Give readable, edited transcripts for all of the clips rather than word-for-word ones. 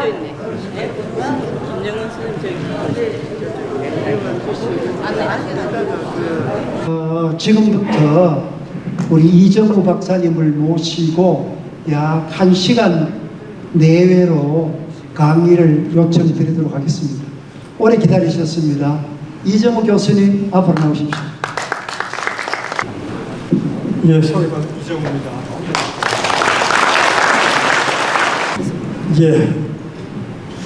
있네. 김정은 선생님 지금부터 우리 이정우 박사님을 모시고 약 1시간 내외로 강의를 요청드리도록 하겠습니다. 오래 기다리셨습니다. 이정우 교수님 앞으로 나오십시오. 예, 소개받은 이정우입니다. 예,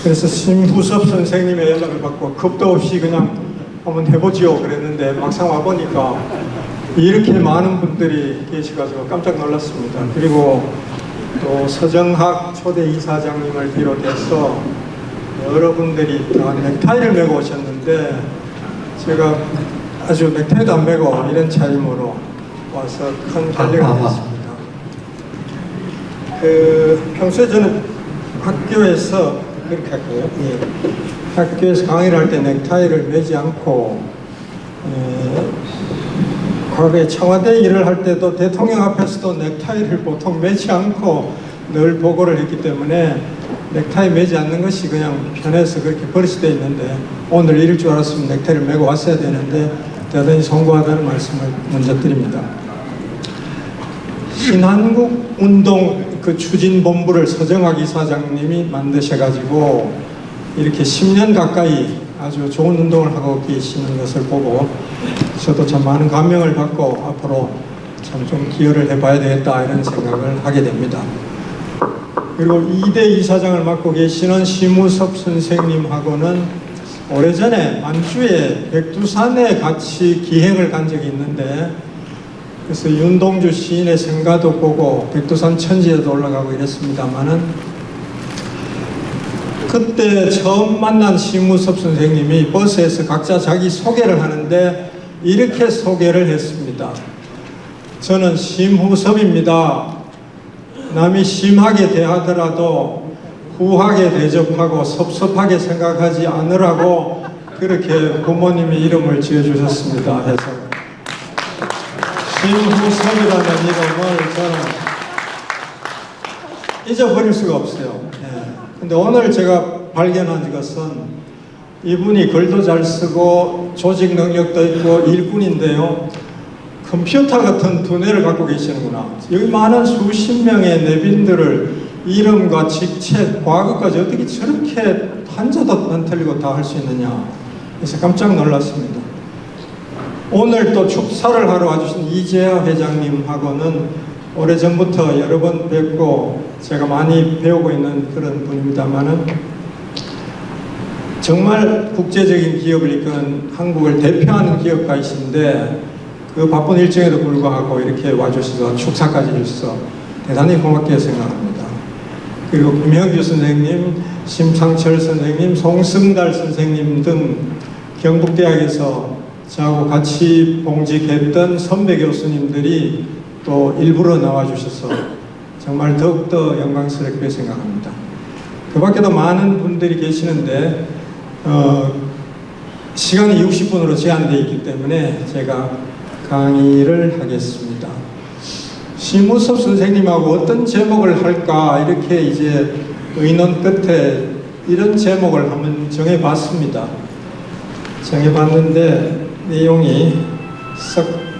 그래서 심후섭 선생님의 연락을 받고 겁도 없이 그냥 한번 해보지요 그랬는데 막상 와보니까 이렇게 많은 분들이 계셔가지고 깜짝 놀랐습니다. 그리고 또 서정학 초대 이사장님을 비롯해서 여러분들이 다 넥타이를 메고 오셨는데 제가 아주 넥타이도 안 메고 이런 차림으로 와서 큰 관리가 됐습니다. 평소에 저는 학교에서 이렇게 할까요? 예. 학교에서 강의를 할 때 넥타이를 매지 않고 과거에 청와대 일을 할 때도 대통령 앞에서도 넥타이를 보통 매지 않고 늘 보고를 했기 때문에 넥타이 매지 않는 것이 그냥 편해서 그렇게 버릇이 되어 있는데 오늘 이럴 줄 알았으면 넥타이를 메고 왔어야 되는데 대단히 송구하다는 말씀을 먼저 드립니다. 신한국 운동 그 추진본부를 서정학 이사장님이 만드셔가지고 이렇게 10년 가까이 아주 좋은 운동을 하고 계시는 것을 보고 저도 참 많은 감명을 받고 앞으로 참 좀 기여를 해봐야 되겠다 이런 생각을 하게 됩니다. 그리고 2대 이사장을 맡고 계시는 심우섭 선생님하고는 오래전에 만주에 백두산에 같이 기행을 간 적이 있는데 그래서 윤동주 시인의 생가도 보고 백두산 천지에도 올라가고 이랬습니다만은 그때 처음 만난 심우섭 선생님이 버스에서 각자 자기 소개를 하는데 이렇게 소개를 했습니다. 저는 심후섭입니다. 남이 심하게 대하더라도 후하게 대접하고 섭섭하게 생각하지 않으라고 그렇게 부모님이 이름을 지어주셨습니다. 해서 심후섭이라는 이름을 저는 잊어버릴 수가 없어요. 근데 오늘 제가 발견한 것은 이분이 글도 잘 쓰고 조직 능력도 있고 일꾼인데요. 컴퓨터 같은 두뇌를 갖고 계시는구나. 여기 많은 수십 명의 내빈들을 이름과 직책, 과거까지 어떻게 저렇게 한자도 안 틀리고 다 할 수 있느냐. 그래서 깜짝 놀랐습니다. 오늘 또 축사를 하러 와주신 이재하 회장님하고는 오래전부터 여러 번 뵙고 제가 많이 배우고 있는 그런 분입니다만은 정말 국제적인 기업을 이끄는 한국을 대표하는 기업가이신데 그 바쁜 일정에도 불구하고 이렇게 와주셔서 축사까지 해주셔서 대단히 고맙게 생각합니다. 그리고 김형규 선생님, 심상철 선생님, 송승달 선생님 등 경북대학에서 저하고 같이 봉직했던 선배 교수님들이 또 일부러 나와주셔서 정말 더욱더 영광스럽게 생각합니다. 그 밖에도 많은 분들이 계시는데 시간이 60분으로 제한되어 있기 때문에 제가 강의를 하겠습니다. 심우섭 선생님하고 어떤 제목을 할까 이렇게 이제 의논 끝에 이런 제목을 한번 정해봤습니다. 정해봤는데 내용이 썩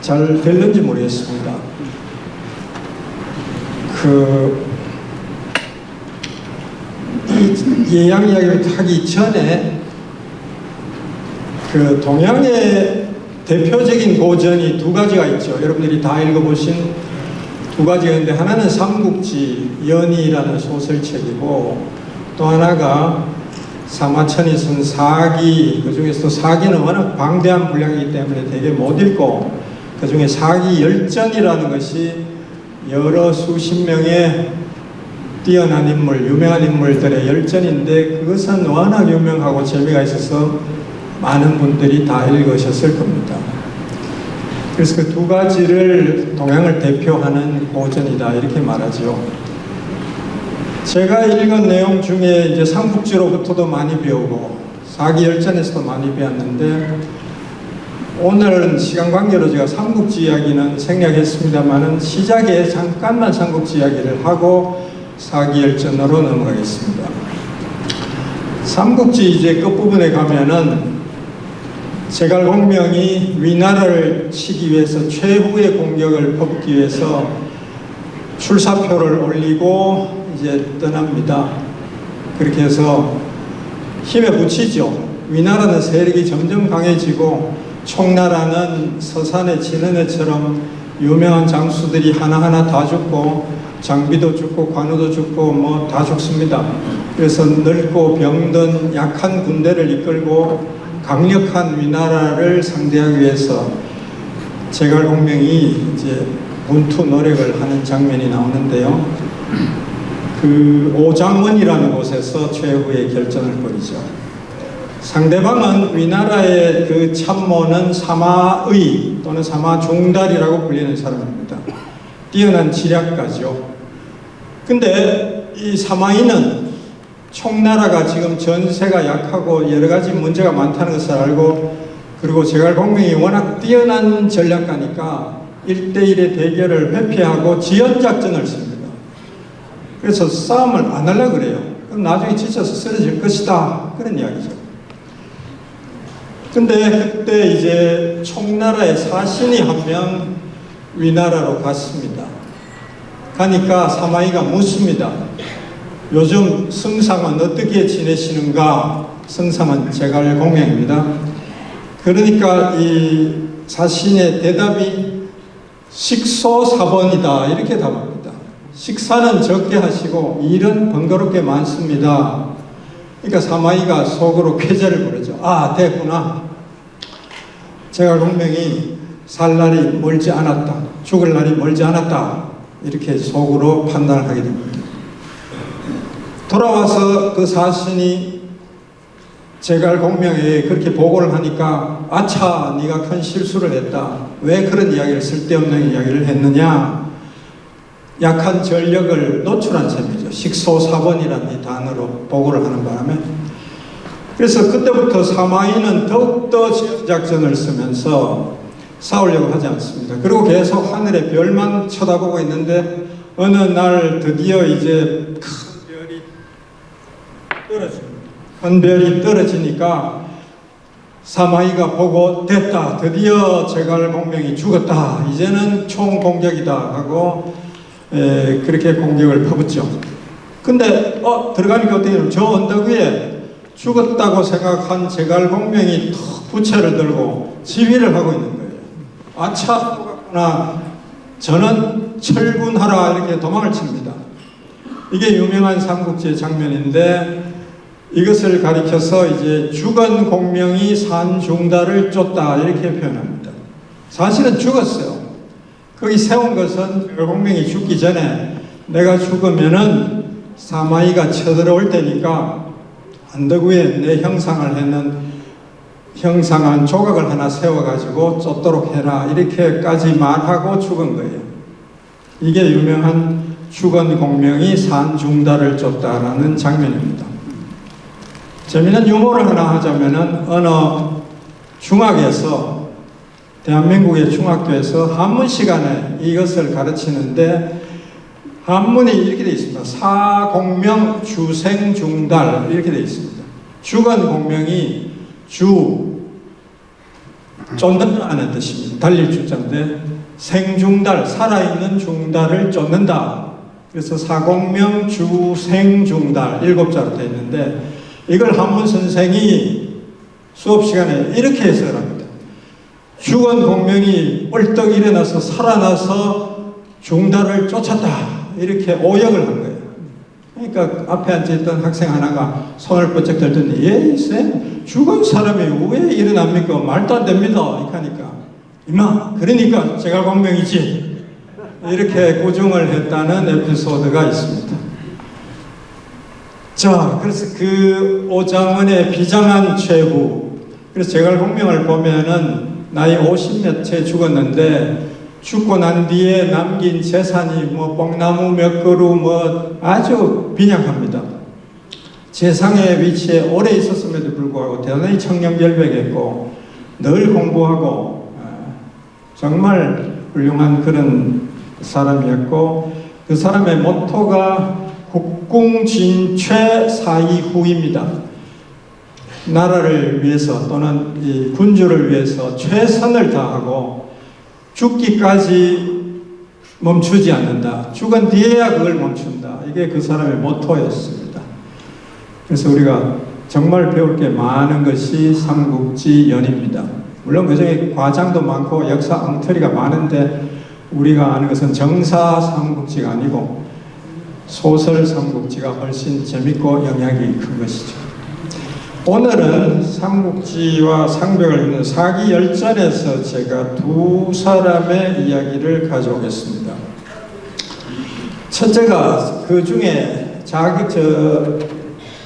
잘 될는지 모르겠습니다. 이 예양 이야기를 하기 전에 동양의 대표적인 고전이 두 가지가 있죠. 여러분들이 다 읽어보신 두 가지가 있는데 하나는 삼국지 연희라는 소설책이고 또 하나가 사마천이 쓴 사기, 그 중에서도 사기는 워낙 방대한 분량이기 때문에 되게 못 읽고 그 중에 사기 열전이라는 것이 여러 수십 명의 뛰어난 인물, 유명한 인물들의 열전인데 그것은 워낙 유명하고 재미가 있어서 많은 분들이 다 읽으셨을 겁니다. 그래서 그 두 가지를 동양을 대표하는 고전이다 이렇게 말하죠. 제가 읽은 내용 중에 이제 삼국지로부터도 많이 배우고 사기열전에서도 많이 배웠는데 오늘은 시간 관계로 제가 삼국지 이야기는 생략했습니다만은 시작에 잠깐만 삼국지 이야기를 하고 사기열전으로 넘어가겠습니다. 삼국지 이제 끝부분에 가면은 제갈공명이 위나라를 치기 위해서 최후의 공격을 퍼붓기 위해서 출사표를 올리고 이제 떠납니다. 그렇게 해서 힘에 붙이죠. 위나라는 세력이 점점 강해지고 총나라는 서산의 진언해처럼 유명한 장수들이 하나하나 다 죽고 장비도 죽고 관우도 죽고 뭐 다 죽습니다. 그래서 늙고 병든 약한 군대를 이끌고 강력한 위나라를 상대하기 위해서 제갈공명이 이제 문투 노력을 하는 장면이 나오는데요. 그 오장원이라는 곳에서 최후의 결전을 벌이죠. 상대방은 위나라의 그 참모는 사마의 또는 사마중달이라고 불리는 사람입니다. 뛰어난 지략가죠. 근데 이 사마이는 총나라가 지금 전세가 약하고 여러 가지 문제가 많다는 것을 알고, 그리고 제갈공명이 워낙 뛰어난 전략가니까 1대1의 대결을 회피하고 지연작전을 씁니다. 그래서 싸움을 안 하려고 그래요. 그럼 나중에 지쳐서 쓰러질 것이다, 그런 이야기죠. 근데 그때 이제 총나라의 사신이 한 명 위나라로 갔습니다. 가니까 사마이가 묻습니다. 요즘 성상은 어떻게 지내시는가? 성상은 제갈공명입니다. 그러니까 이 사신의 대답이 식소사번이다, 이렇게 답합니다. 식사는 적게 하시고 일은 번거롭게 많습니다. 그러니까 사마이가 속으로 쾌재를 부르죠. 아, 됐구나. 제갈공명이 살 날이 멀지 않았다, 죽을 날이 멀지 않았다, 이렇게 속으로 판단을 하게 됩니다. 돌아와서 그 사신이 제갈공명에게 그렇게 보고를 하니까, 아차, 네가 큰 실수를 했다. 왜 그런 이야기를, 쓸데없는 이야기를 했느냐. 약한 전력을 노출한 셈이죠. 식소사번이라는 이 단어로 보고를 하는 바람에. 그래서 그때부터 사마이는 더욱더 지연작전을 쓰면서 싸우려고 하지 않습니다. 그리고 계속 하늘의 별만 쳐다보고 있는데 어느 날 드디어 이제 큰 별이 떨어지니까 사마이가 보고, 됐다, 드디어 제갈공명이 죽었다, 이제는 총공격이다 하고 그렇게 공격을 퍼붓죠. 근데 들어가니까 어떻게 되냐면 저 언덕 위에 죽었다고 생각한 제갈공명이 턱 부채를 들고 지휘를 하고 있는 거예요. 아차, 죽었구나, 저는 철군하라, 이렇게 도망을 칩니다. 이게 유명한 삼국지의 장면인데, 이것을 가리켜서 이제 죽은 공명이 산중달을 쫓다, 이렇게 표현합니다. 사실은 죽었어요. 거기 세운 것은 제갈공명이 죽기 전에 내가 죽으면은 사마이가 쳐들어올 테니까 언덕 위에 내 형상을 했는 형상한 조각을 하나 세워가지고 쫓도록 해라, 이렇게까지 말하고 죽은 거예요. 이게 유명한 죽은 공명이 산중달을 쫓다라는 장면입니다. 재미있는 유머를 하나 하자면은 어느 중학에서, 대한민국의 중학교에서 한문 시간에 이것을 가르치는데 한문이 이렇게 되어 있습니다. 사공명 주생중달, 이렇게 되어 있습니다. 죽은 공명이 쫓는다는 뜻입니다. 달릴 주자인데, 생중달, 살아있는 중달을 쫓는다. 그래서 사공명 주생중달 7자로 되어 있는데, 이걸 한문 선생이 수업 시간에 이렇게 해석을 합니다. 죽은 공명이 벌떡 일어나서 살아나서 중달을 쫓았다, 이렇게 오역을 한 거예요. 그러니까 앞에 앉아있던 학생 하나가 손을 번쩍 들더니, 예, 쌤, 죽은 사람이 왜 일어납니까? 말도 안 됩니다, 이렇게 하니까, 임마, 그러니까 제갈공명이지, 이렇게 고증을 했다는 에피소드가 있습니다. 자, 그래서 그 오장원의 비장한 최후, 그래서 제갈공명을 보면은 나이 50몇 채 죽었는데, 죽고 난 뒤에 남긴 재산이 뭐 뽕나무 몇 그루 뭐 아주 빈약합니다. 재상의 위치에 오래 있었음에도 불구하고 대단히 청렴결백했고 늘 공부하고 정말 훌륭한 그런 사람이었고, 그 사람의 모토가 국궁진최 사이후입니다. 나라를 위해서 또는 이 군주를 위해서 최선을 다하고 죽기까지 멈추지 않는다. 죽은 뒤에야 그걸 멈춘다. 이게 그 사람의 모토였습니다. 그래서 우리가 정말 배울 게 많은 것이 삼국지연입니다. 물론 그 중에 과장도 많고 역사 엉터리가 많은데 우리가 아는 것은 정사 삼국지가 아니고 소설 삼국지가 훨씬 재밌고 영향이 큰 것이죠. 오늘은 삼국지와 상벽을 잇는 사기열전에서 제가 두 사람의 이야기를 가져오겠습니다. 첫째가 그 중에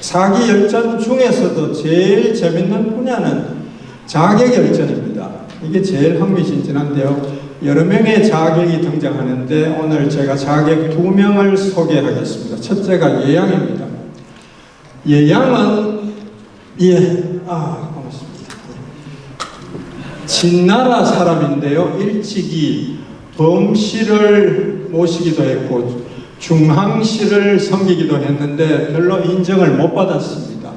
사기열전 중에서도 제일 재밌는 분야는 자객열전입니다. 이게 제일 흥미진진한데요. 여러 명의 자객이 등장하는데 오늘 제가 자객 2명을 소개하겠습니다. 첫째가 예양입니다. 예양은 고맙습니다. 진나라 사람인데요. 일찍이 범씨를 모시기도 했고 중항씨를 섬기기도 했는데 별로 인정을 못 받았습니다.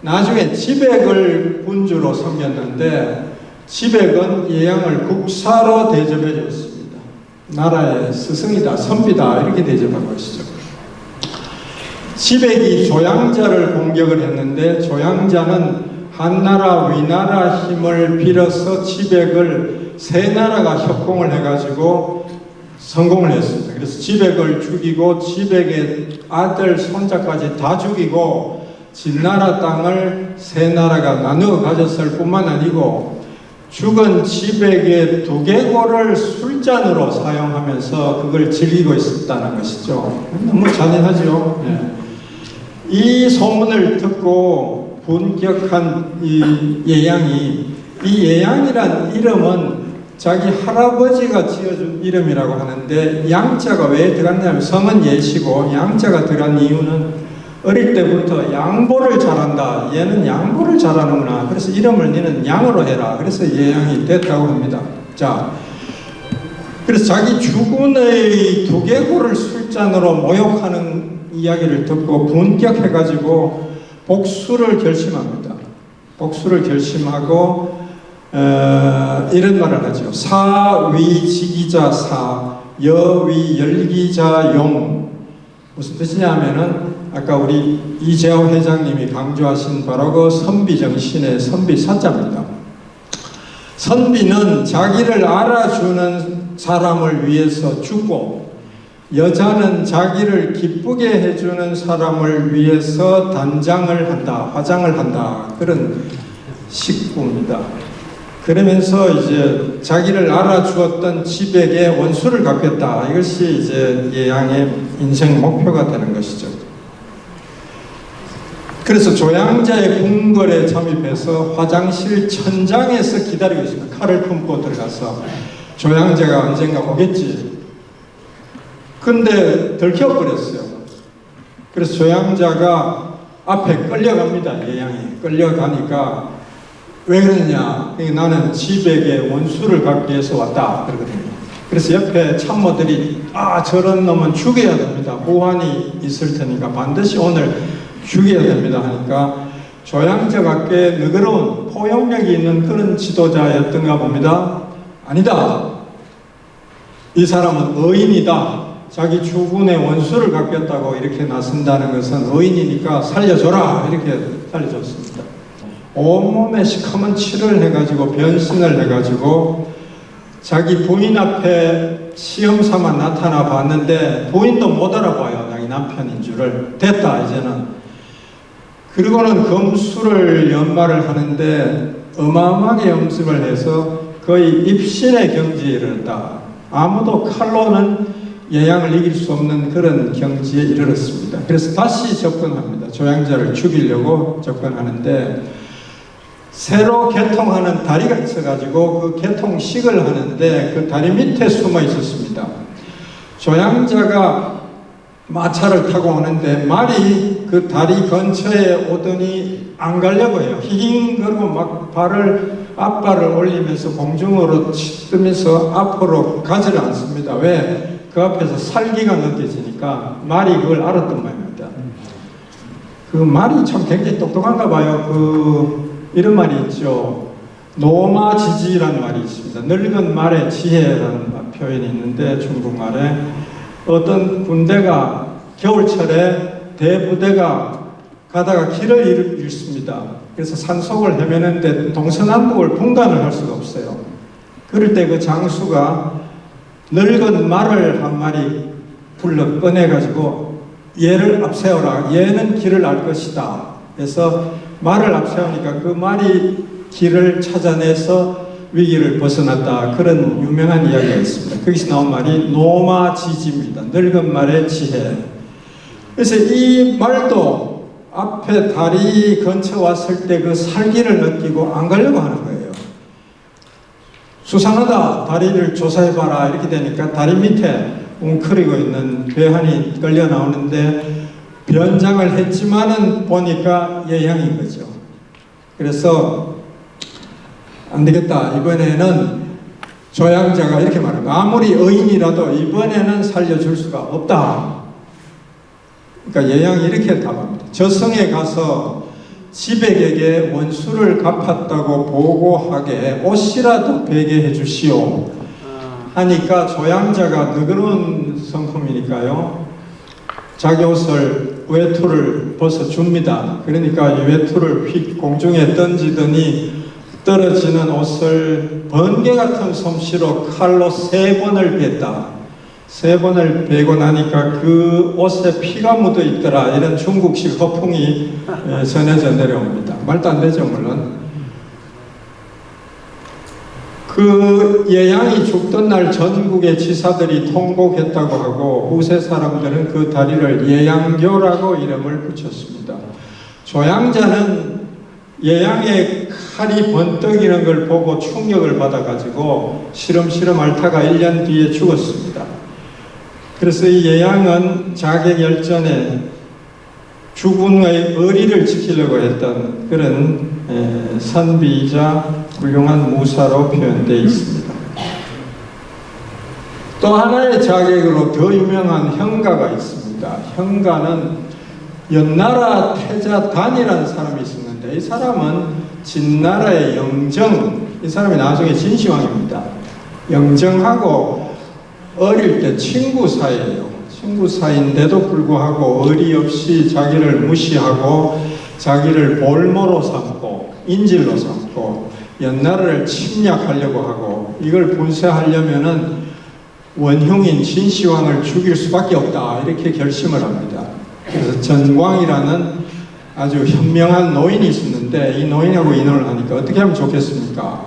나중에 지백을 군주로 섬겼는데 지백은 예양을 국사로 대접해 줬습니다. 나라의 스승이다, 선비다 이렇게 대접하고 있었죠. 지백이 조양자를 공격을 했는데 조양자는 한나라 위나라 힘을 빌어서 지백을 세 나라가 협공을 해가지고 성공을 했습니다. 그래서 지백을 죽이고 지백의 아들 손자까지 다 죽이고 진나라 땅을 세 나라가 나누어 가졌을 뿐만 아니고 죽은 지백의 두개골을 술잔으로 사용하면서 그걸 즐기고 있었다는 것이죠. 너무 잔인하죠. 네. 이 소문을 듣고 분격한 이 예양이, 이 예양이란 이름은 자기 할아버지가 지어준 이름이라고 하는데 양자가 왜 들어갔냐면 성은 예시고 양자가 들어간 이유는 어릴 때부터 양보를 잘한다. 얘는 양보를 잘하는구나. 그래서 이름을 너는 양으로 해라. 그래서 예양이 됐다고 합니다. 자, 그래서 자기 주군의 두개골을 술잔으로 모욕하는 이야기를 듣고 분격해가지고 복수를 결심합니다. 복수를 결심하고 이런 말을 하죠. 사위지기자 사, 여위열기자 용. 무슨 뜻이냐 하면은 아까 우리 이재호 회장님이 강조하신 바로 그 선비 정신의 선비 사자입니다. 선비는 자기를 알아주는 사람을 위해서 죽고 여자는 자기를 기쁘게 해주는 사람을 위해서 단장을 한다, 화장을 한다, 그런 식구입니다. 그러면서 이제 자기를 알아주었던 지백의 원수를 갚겠다. 이것이 이제 예양의 인생 목표가 되는 것이죠. 그래서 조양자의 궁궐에 잠입해서 화장실 천장에서 기다리고 있습니다. 칼을 품고 들어가서 조양자가 언젠가 오겠지. 근데 들켜버렸어요. 그래서 조양자가 앞에 끌려갑니다. 예양이 끌려가니까 왜 그러냐? 나는 지백의 원수를 갚기 위해서 왔다 그러거든요. 그래서 옆에 참모들이 저런 놈은 죽여야 됩니다. 보안이 있을 테니까 반드시 오늘 죽여야 됩니다 하니까 조양자가 꽤 너그러운 포용력이 있는 그런 지도자였던가 봅니다. 아니다. 이 사람은 의인이다. 자기 주군의 원수를 갚겠다고 이렇게 나선다는 것은 의인이니까 살려줘라. 이렇게 살려줬습니다. 온몸에 시커먼 칠을 해가지고 변신을 해가지고 자기 부인 앞에 시험삼아 나타나 봤는데 부인도 못 알아봐요. 자기 남편인 줄을. 됐다 이제는. 그리고는 검술을 연말을 하는데 어마어마하게 연습을 해서 거의 입신의 경지에 이르렀다. 아무도 칼로는 예양을 이길 수 없는 그런 경지에 이르렀습니다. 그래서 다시 접근합니다. 조양자를 죽이려고 접근하는데 새로 개통하는 다리가 있어가지고 그 개통식을 하는데 그 다리 밑에 숨어 있었습니다. 조양자가 마차를 타고 오는데 말이 그 다리 근처에 오더니 안 가려고 해요. 히힝거리고 막 앞발을 올리면서 공중으로 치면서 앞으로 가지를 않습니다. 왜? 그 앞에서 살기가 느껴지니까 말이 그걸 알았던 말입니다. 그 말이 참 굉장히 똑똑한가 봐요. 이런 말이 있죠. 노마지지라는 말이 있습니다. 늙은 말의 지혜라는 표현이 있는데 중국말에 어떤 군대가 겨울철에 대부대가 가다가 길을 잃습니다. 그래서 산속을 헤매는데 동서남북을 분간을 할 수가 없어요. 그럴 때 그 장수가 늙은 말을 한 마리 불러 꺼내가지고 얘를 앞세워라. 얘는 길을 알 것이다. 그래서 말을 앞세우니까 그 말이 길을 찾아내서 위기를 벗어났다. 그런 유명한 이야기가 있습니다. 거기서 나온 말이 노마지지입니다. 늙은 말의 지혜. 그래서 이 말도 앞에 다리 근처 왔을 때 그 살기를 느끼고 안 가려고 하는 거예요. 수상하다. 다리를 조사해봐라. 이렇게 되니까 다리 밑에 웅크리고 있는 괴한이 끌려 나오는데 변장을 했지만은 보니까 예양인 거죠. 그래서 안 되겠다. 이번에는 조양자가 이렇게 말합니다. 아무리 의인이라도 이번에는 살려줄 수가 없다. 그러니까 예양이 이렇게 답합니다. 저승에 가서 지백에게 원수를 갚았다고 보고하게 옷이라도 베게 해주시오. 하니까 조양자가 너그러운 성품이니까요. 자기 옷을 외투를 벗어줍니다. 그러니까 이 외투를 휙 공중에 던지더니 떨어지는 옷을 번개 같은 솜씨로 칼로 3번을 뱉다. 3번을 베고 나니까 그 옷에 피가 묻어 있더라. 이런 중국식 허풍이 전해져 내려옵니다. 말도 안 되죠, 물론. 그 예양이 죽던 날 전국의 지사들이 통곡했다고 하고 후세 사람들은 그 다리를 예양교라고 이름을 붙였습니다. 조양자는 예양의 칼이 번뜩이는 걸 보고 충격을 받아가지고 시름시름 앓다가 1년 뒤에 죽었습니다. 그래서 이 예양은 자객열전에 주군의 의리를 지키려고 했던 그런 선비이자 훌륭한 무사로 표현되어 있습니다. 또 하나의 자객으로 더 유명한 형가가 있습니다. 형가는 연나라 태자단이라는 사람이 있었는데 이 사람은 진나라의 영정, 이 사람이 나중에 진시황입니다. 영정하고 어릴 때 친구 사이예요. 친구 사이인데도 불구하고 의리 없이 자기를 무시하고 자기를 볼모로 삼고 인질로 삼고 연나라를 침략하려고 하고 이걸 분쇄하려면은 원흉인 진시황을 죽일 수밖에 없다. 이렇게 결심을 합니다. 그래서 전광이라는 아주 현명한 노인이 있었는데 이 노인하고 인혼을 하니까 어떻게 하면 좋겠습니까?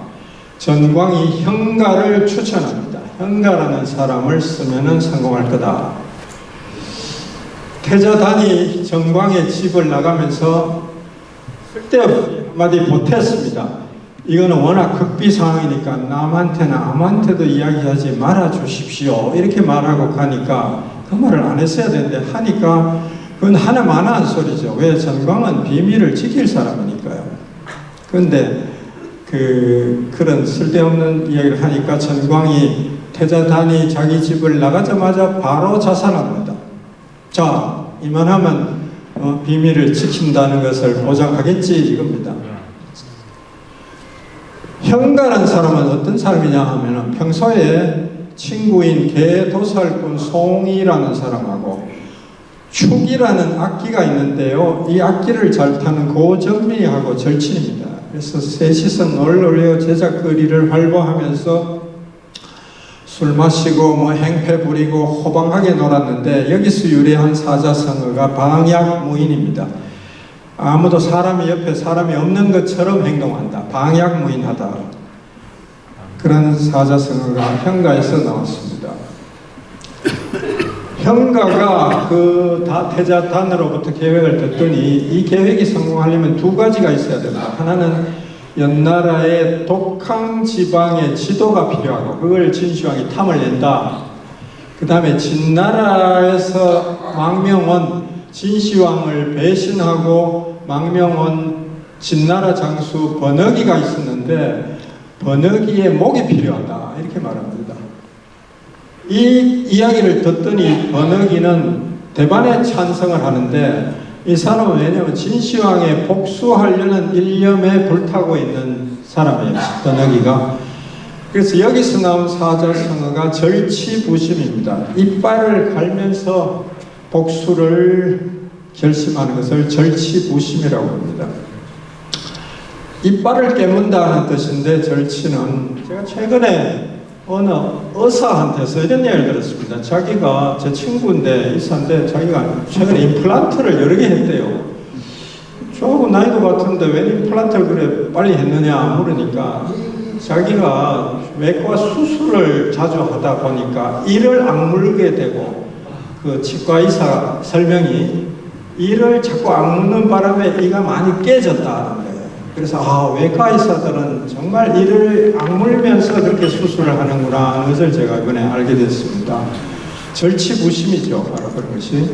전광이 형가를 추천합니다. 형가라는 사람을 쓰면은 성공할 거다. 태자단이 전광의 집을 나가면서 쓸데없이 한마디 보탰습니다. 이거는 워낙 극비 상황이니까 남한테나 아무한테도 이야기하지 말아 주십시오. 이렇게 말하고 가니까 그 말을 안 했어야 되는데 하니까 그건 하나만한 소리죠. 왜? 전광은 비밀을 지킬 사람이니까요. 그런데 그런 쓸데없는 이야기를 하니까 전광이 태자단이 자기 집을 나가자마자 바로 자살합니다. 자, 이만하면 비밀을 지킨다는 것을 보장하겠지 이겁니다. 형가라는 사람은 어떤 사람이냐 하면 평소에 친구인 개도살꾼 송이라는 사람하고 축이라는 악기가 있는데요. 이 악기를 잘 타는 고정미하고 절친입니다. 그래서 셋이서 널널해요. 제작거리를 활보하면서 술 마시고 뭐 행패 부리고 호방하게 놀았는데 여기서 유래한 사자성어가 방약무인입니다. 아무도 사람이 옆에 사람이 없는 것처럼 행동한다. 방약무인하다. 그런 사자성어가 형가에서 나왔습니다. 형가가 그 태자단으로부터 계획을 듣더니 이 계획이 성공하려면 2가지가 있어야 된다. 하나는 연나라의 독항 지방의 지도가 필요하고 그걸 진시황이 탐을 낸다. 그 다음에 진나라에서 망명원 진시황을 배신하고 망명원 진나라 장수 번역이가 있었는데 번역이의 목이 필요하다. 이렇게 말합니다. 이 이야기를 듣더니 번역이는 대반에 찬성을 하는데 이 사람은 왜냐하면 진시황에 복수하려는 일념에 불타고 있는 사람이에요. 더너기가. 그래서 여기서 나온 사자성어가 절치부심입니다. 이빨을 갈면서 복수를 결심하는 것을 절치부심이라고 합니다. 이빨을 깨문다는 뜻인데, 절치는 제가 최근에 어느 의사한테서 이런 이야기를 들었습니다. 자기가, 제 친구인데 의사인데 자기가 최근에 임플란트를 여러 개 했대요. 저하고 나이도 같은데 왜 임플란트를 그래 빨리 했느냐 물으니까, 자기가 외과 수술을 자주 하다 보니까 이를 악물게 되고, 그 치과 의사 설명이 이를 자꾸 악무는 바람에 이가 많이 깨졌다는 거예요. 그래서 외과 의사들은 정말 이를 악물면서 그렇게 수술을 하는구나 하는 것을 제가 이번에 알게 됐습니다. 절치부심이죠, 바로 그런 것이.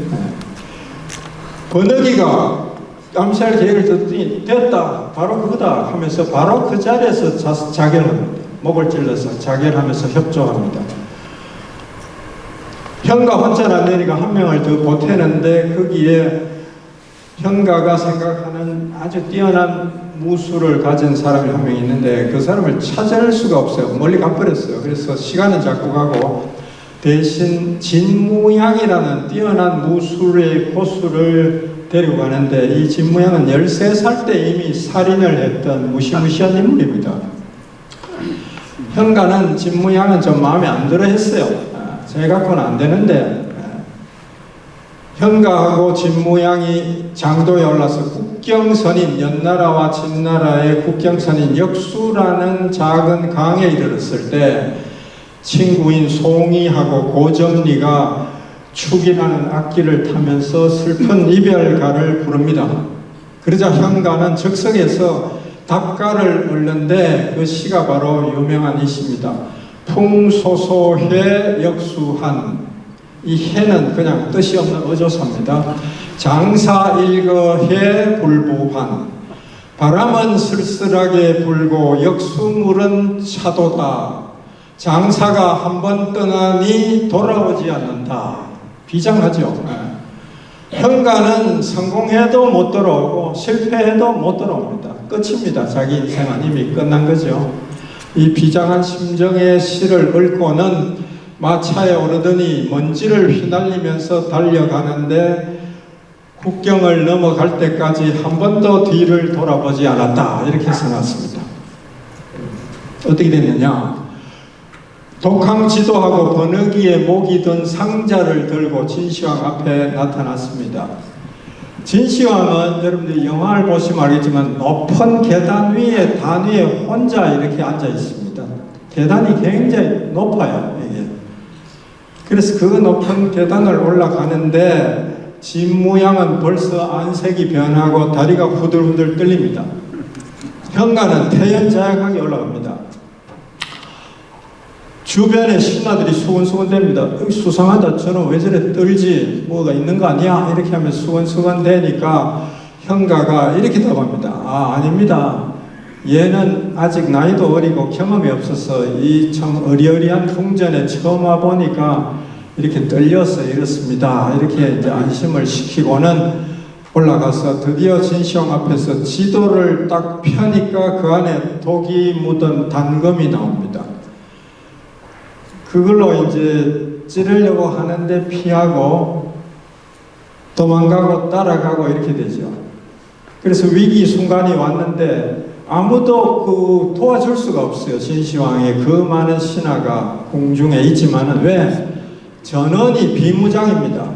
번역이가 암살 계획을 듣더니 됐다, 바로 그거다 하면서 바로 그 자리에서 자결합니다. 목을 찔러서 자결하면서 협조합니다. 현가 혼자 안 되니까 한 명을 더 보태는데, 거기에 현가가 생각하는 아주 뛰어난 무술을 가진 사람이 한 명 있는데 그 사람을 찾을 수가 없어요. 멀리 가버렸어요. 그래서 시간은 자꾸 가고, 대신 진무양이라는 뛰어난 무술의 고수를 데리고 가는데, 이 진무양은 13살 때 이미 살인을 했던 무시무시한 인물입니다. 현가는 진무양은 좀 마음에 안 들어 했어요. 제 갖고는 안 되는데, 현가하고 진무양이 장도에 올라서 국경선인, 연나라와 진나라의 국경선인 역수라는 작은 강에 이르렀을 때, 친구인 송이하고 고점리가 축이라는 악기를 타면서 슬픈 이별가를 부릅니다. 그러자 현가는 즉석에서 답가를 얻는데, 그 시가 바로 유명한 이 시입니다. 풍소소해 역수한. 이 해는 그냥 뜻이 없는 어조사입니다. 장사일거해 불보한. 바람은 쓸쓸하게 불고 역수물은 차도다. 장사가 한번 떠나니 돌아오지 않는다. 비장하죠. 현가는 성공해도 못 돌아오고 실패해도 못 돌아옵니다. 끝입니다. 자기 인생은 이미 끝난 거죠. 이 비장한 심정의 시를 읊고는 마차에 오르더니 먼지를 휘날리면서 달려가는데, 국경을 넘어갈 때까지 한 번도 뒤를 돌아보지 않았다, 이렇게 써놨습니다. 어떻게 됐느냐? 독항지도하고 번역이에 목이 든 상자를 들고 진시황 앞에 나타났습니다. 진시황은 여러분들이 영화를 보시면 알겠지만 높은 계단 위에 단위에 혼자 이렇게 앉아 있습니다. 계단이 굉장히 높아요, 이게. 그래서 그 높은 계단을 올라가는데 진무양은 벌써 안색이 변하고 다리가 후들후들 떨립니다. 현가는 태연자약하게 올라갑니다. 주변의 신하들이 수근수근댑니다. 수상하다, 저는 왜 저래 떨지, 뭐가 있는 거 아니야? 이렇게 하면 수근수근대니까 현가가 이렇게 답합니다. 아닙니다. 얘는 아직 나이도 어리고 경험이 없어서 이 참 어리어리한 궁전에 처음 와보니까 이렇게 떨려서 이렇습니다. 이렇게 이제 안심을 시키고는 올라가서 드디어 진시황 앞에서 지도를 딱 펴니까 그 안에 독이 묻은 단검이 나옵니다. 그걸로 이제 찌르려고 하는데 피하고 도망가고 따라가고 이렇게 되죠. 그래서 위기 순간이 왔는데 아무도 도와줄 수가 없어요. 진시황의 그 많은 신하가 궁중에 있지만은, 왜? 전원이 비무장입니다.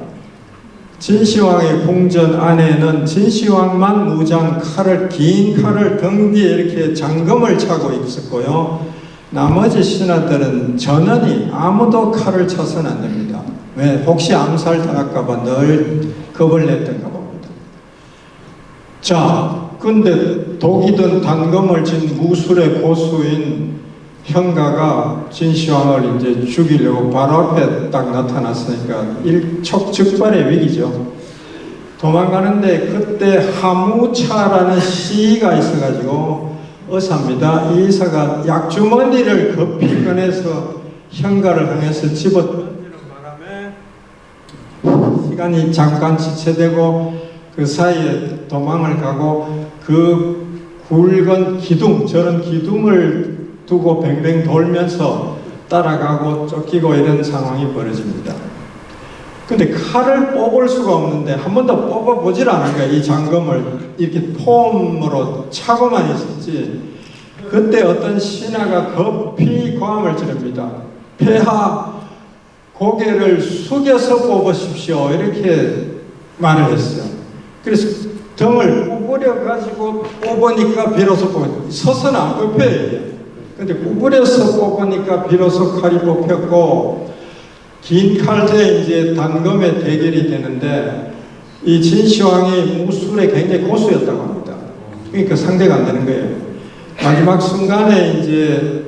진시황의 궁전 안에는 진시황만 무장, 긴 칼을 등 뒤에 이렇게 장검을 차고 있었고요. 나머지 신하들은 전원이 아무도 칼을 차서는 안 됩니다. 왜? 혹시 암살 당할까봐 늘 겁을 냈던가 봅니다. 자, 근데 독이 든 단검을 진 무술의 고수인 현가가 진시황을 이제 죽이려고 바로 앞에 딱 나타났으니까 일촉즉발의 위기죠. 도망가는데 그때 하무차라는 시가 있어가지고 의사입니다. 이 의사가 약주머니를 급히 꺼내서 현가를 향해서 집어던지는 바람에 시간이 잠깐 지체되고 그 사이에 도망을 가고 그 굵은 기둥, 저런 기둥을 두고 뱅뱅 돌면서 따라가고 쫓기고 이런 상황이 벌어집니다. 근데 칼을 뽑을 수가 없는데 한 번도 뽑아보질 않은 거야. 이 장검을 이렇게 폼으로 차고만 있었지. 그때 어떤 신하가 급히 고함을 지릅니다. 폐하, 고개를 숙여서 뽑으십시오. 이렇게 말을 했어요. 그래서 등을 구부려 가지고 뽑으니까 비로소 뽑았어요. 서서는 안 뽑혀요. 근데 구부려서 뽑으니까 비로소 칼이 뽑혔고, 긴 칼에 이제 단검의 대결이 되는데, 이 진시황이 무술에 굉장히 고수였다고 합니다. 그러니까 상대가 안 되는 거예요. 마지막 순간에 이제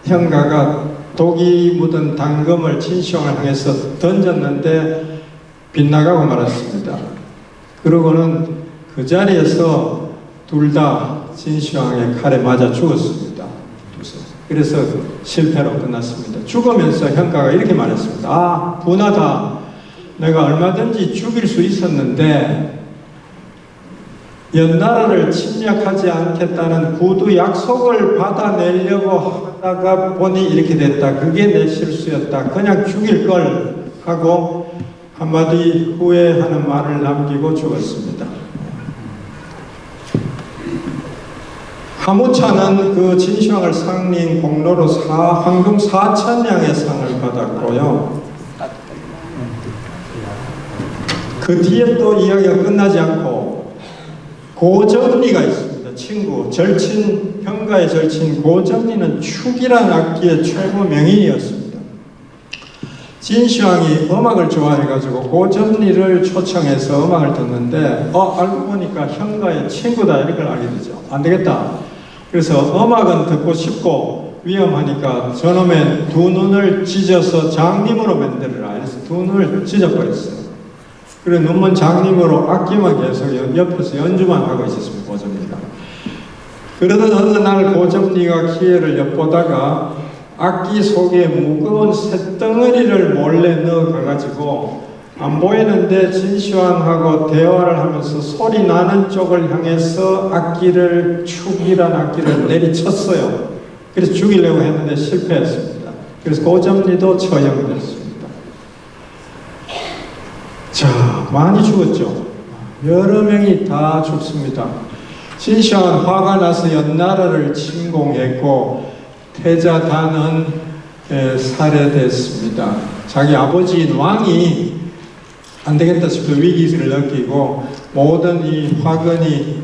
형가가 독이 묻은 단검을 진시황을 향해서 던졌는데 빗나가고 말았습니다. 그러고는 그 자리에서 둘 다 진시황의 칼에 맞아 죽었습니다. 그래서 실패로 끝났습니다. 죽으면서 형가가 이렇게 말했습니다. 아, 분하다. 내가 얼마든지 죽일 수 있었는데 연나라를 침략하지 않겠다는 구두 약속을 받아내려고 하다가 보니 이렇게 됐다. 그게 내 실수였다. 그냥 죽일 걸 하고 한마디 후회하는 말을 남기고 죽었습니다. 하무차는 그 진시황을 상린 공로로 황금 4,000냥의 상을 받았고요. 그 뒤에 또 이야기가 끝나지 않고 고정리가 있습니다. 친구, 절친, 형가의 절친 고정리는 축이라는 악기의 최고 명인이었습니다. 진시황이 음악을 좋아해가지고 고정리를 초청해서 음악을 듣는데 알고 보니까 형가의 친구다 이걸 알게 되죠. 안 되겠다. 그래서 음악은 듣고 싶고 위험하니까 저놈의 두 눈을 찢어서 장님으로 만들어라. 그래서 두 눈을 찢어버렸어요. 그래 눈먼 장님으로 악기만 계속 옆에서 연주만 하고 있었습니다. 고정리가. 그러던 어느 날 고정리가 기회를 엿보다가 악기 속에 무거운 쇳덩어리를 몰래 넣어가가지고 안 보이는데 진시황하고 대화를 하면서 소리 나는 쪽을 향해서 악기를, 축이란 악기를 내리쳤어요. 그래서 죽이려고 했는데 실패했습니다. 그래서 고정리도 처형됐습니다. 자, 많이 죽었죠. 여러 명이 다 죽습니다. 진시황은 화가 나서 연나라를 침공했고 태자단은 살해됐습니다. 자기 아버지인 왕이 안 되겠다 싶어 위기를 느끼고 모든 이 화근이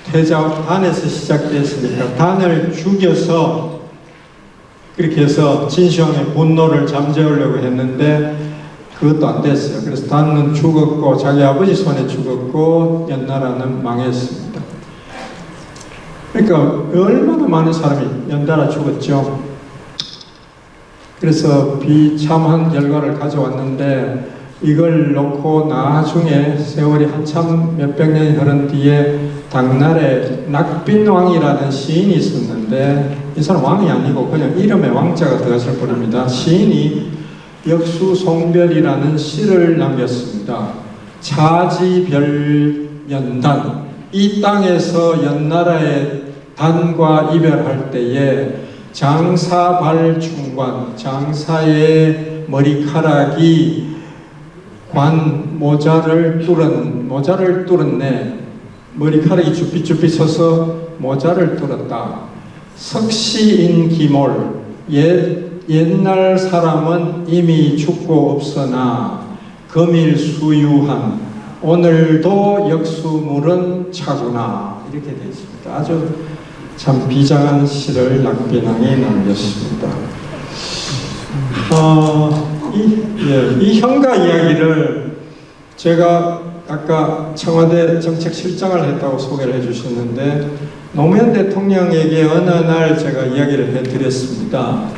태자단에서 시작됐으니까 단을 죽여서 그렇게 해서 진시황의 분노를 잠재우려고 했는데 그것도 안 됐어요. 그래서 단은 죽었고 자기 아버지 손에 죽었고 연나라는 망했습니다. 그러니까 얼마나 많은 사람이 연달아 죽었죠. 그래서 비참한 결과를 가져왔는데 이걸 놓고 나중에 세월이 한참 몇백 년이 흐른 뒤에 당나라에 낙빈왕이라는 시인이 있었는데 이 사람 왕이 아니고 그냥 이름에 왕자가 들어갔을 뿐입니다. 시인이 역수송별이라는 시를 남겼습니다. 차지별연단, 이 땅에서 연나라의 단과 이별할 때에 장사발충관, 장사의 머리카락이 모자를 뚫었네. 머리카락이 쭈삣쭈삣 서서 모자를 뚫었다. 석시인기몰, 옛날 사람은 이미 죽고 없으나 금일수유한 오늘도 역수물은 차구나. 이렇게 되어 있습니다. 아주 참 비장한 시를 낙빈왕이 남겼습니다. 이 형가 이야기를 제가 아까 청와대 정책실장을 했다고 소개를 해주셨는데 노무현 대통령에게 어느 날 제가 이야기를 해드렸습니다.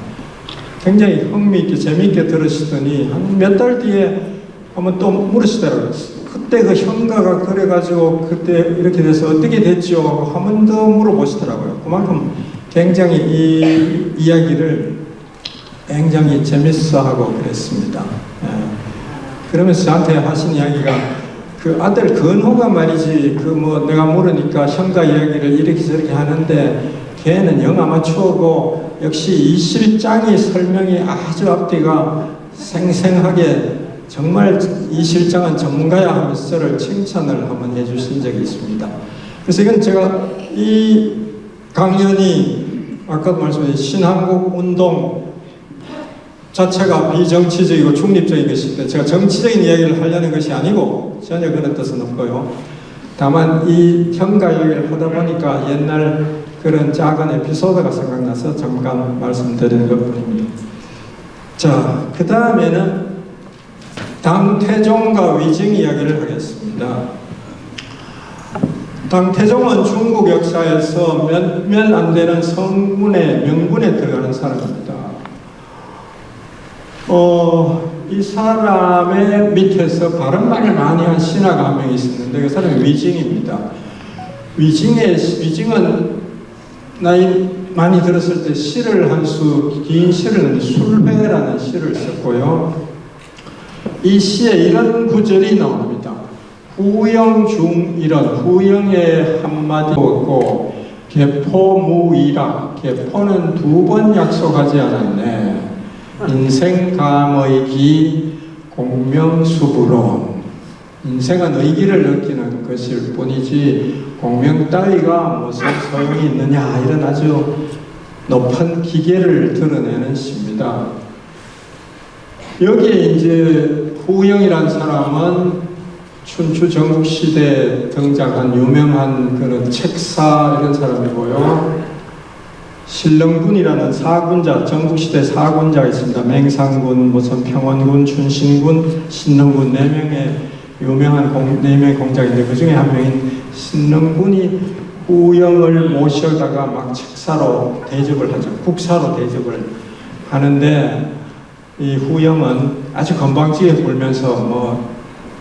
굉장히 흥미있게 재미있게 들으시더니 한 몇 달 뒤에 한번 또 물으시더라고요. 그때 그 형가가 그래가지고 그때 이렇게 돼서 어떻게 됐죠? 하고 한 번 더 물어보시더라고요. 그만큼 굉장히 이 이야기를 굉장히 재밌어하고 그랬습니다. 그러면서 저한테 하신 이야기가 그 아들 근호가 말이지 그 뭐 내가 모르니까 형가 이야기를 이렇게 저렇게 하는데 걔는 영 아마추어고 역시 이 실장이 설명이 아주 앞뒤가 생생하게 정말 이 실장은 전문가야 하면서 저를 칭찬을 한번 해주신 적이 있습니다. 그래서 이건 제가 이 강연이 아까도 말씀드린 신한국 운동 자체가 비정치적이고 중립적인 것인데 제가 정치적인 이야기를 하려는 것이 아니고 전혀 그런 뜻은 없고요. 다만 이 형가 이야기를 하다 보니까 옛날 그런 작은 에피소드가 생각나서 잠깐 말씀드리는 것뿐입니다. 자, 그 다음에는 당태종과 위증 이야기를 하겠습니다. 당태종은 중국 역사에서 몇 안 되는 명군에 들어가는 사람입니다. 이 사람의 밑에서 바른말을 많이 한 신하가 한 명 있었는데 그 사람이 위증입니다. 위증은 나이 많이 들었을 때 시를 긴 시를 술회라는 시를 썼고요. 이 시에 이런 구절이 나옵니다. 후영중이런 후영의 한마디도 없고 개포무이라 개포는 2번 약속하지 않았네. 인생감의 기 공명수부론 인생은 의기를 느끼는 것일 뿐이지 공명 따위가 무슨 소용이 있느냐 이런 아주 높은 기계를 드러내는 시입니다. 여기에 이제 후영이라는 사람은 춘추 전국시대에 등장한 유명한 그런 책사 이런 사람이고요. 신릉군이라는 사군자, 전국시대 사군자가 있습니다. 맹상군, 무슨 평원군, 춘신군, 신릉군 4명의 유명한 4명의 공작인데 그 중에 한 명인 신릉군이 후영을 모셔다가 막 책사로 대접을 하죠. 국사로 대접을 하는데 이 후영은 아주 건방지게 굴면서 뭐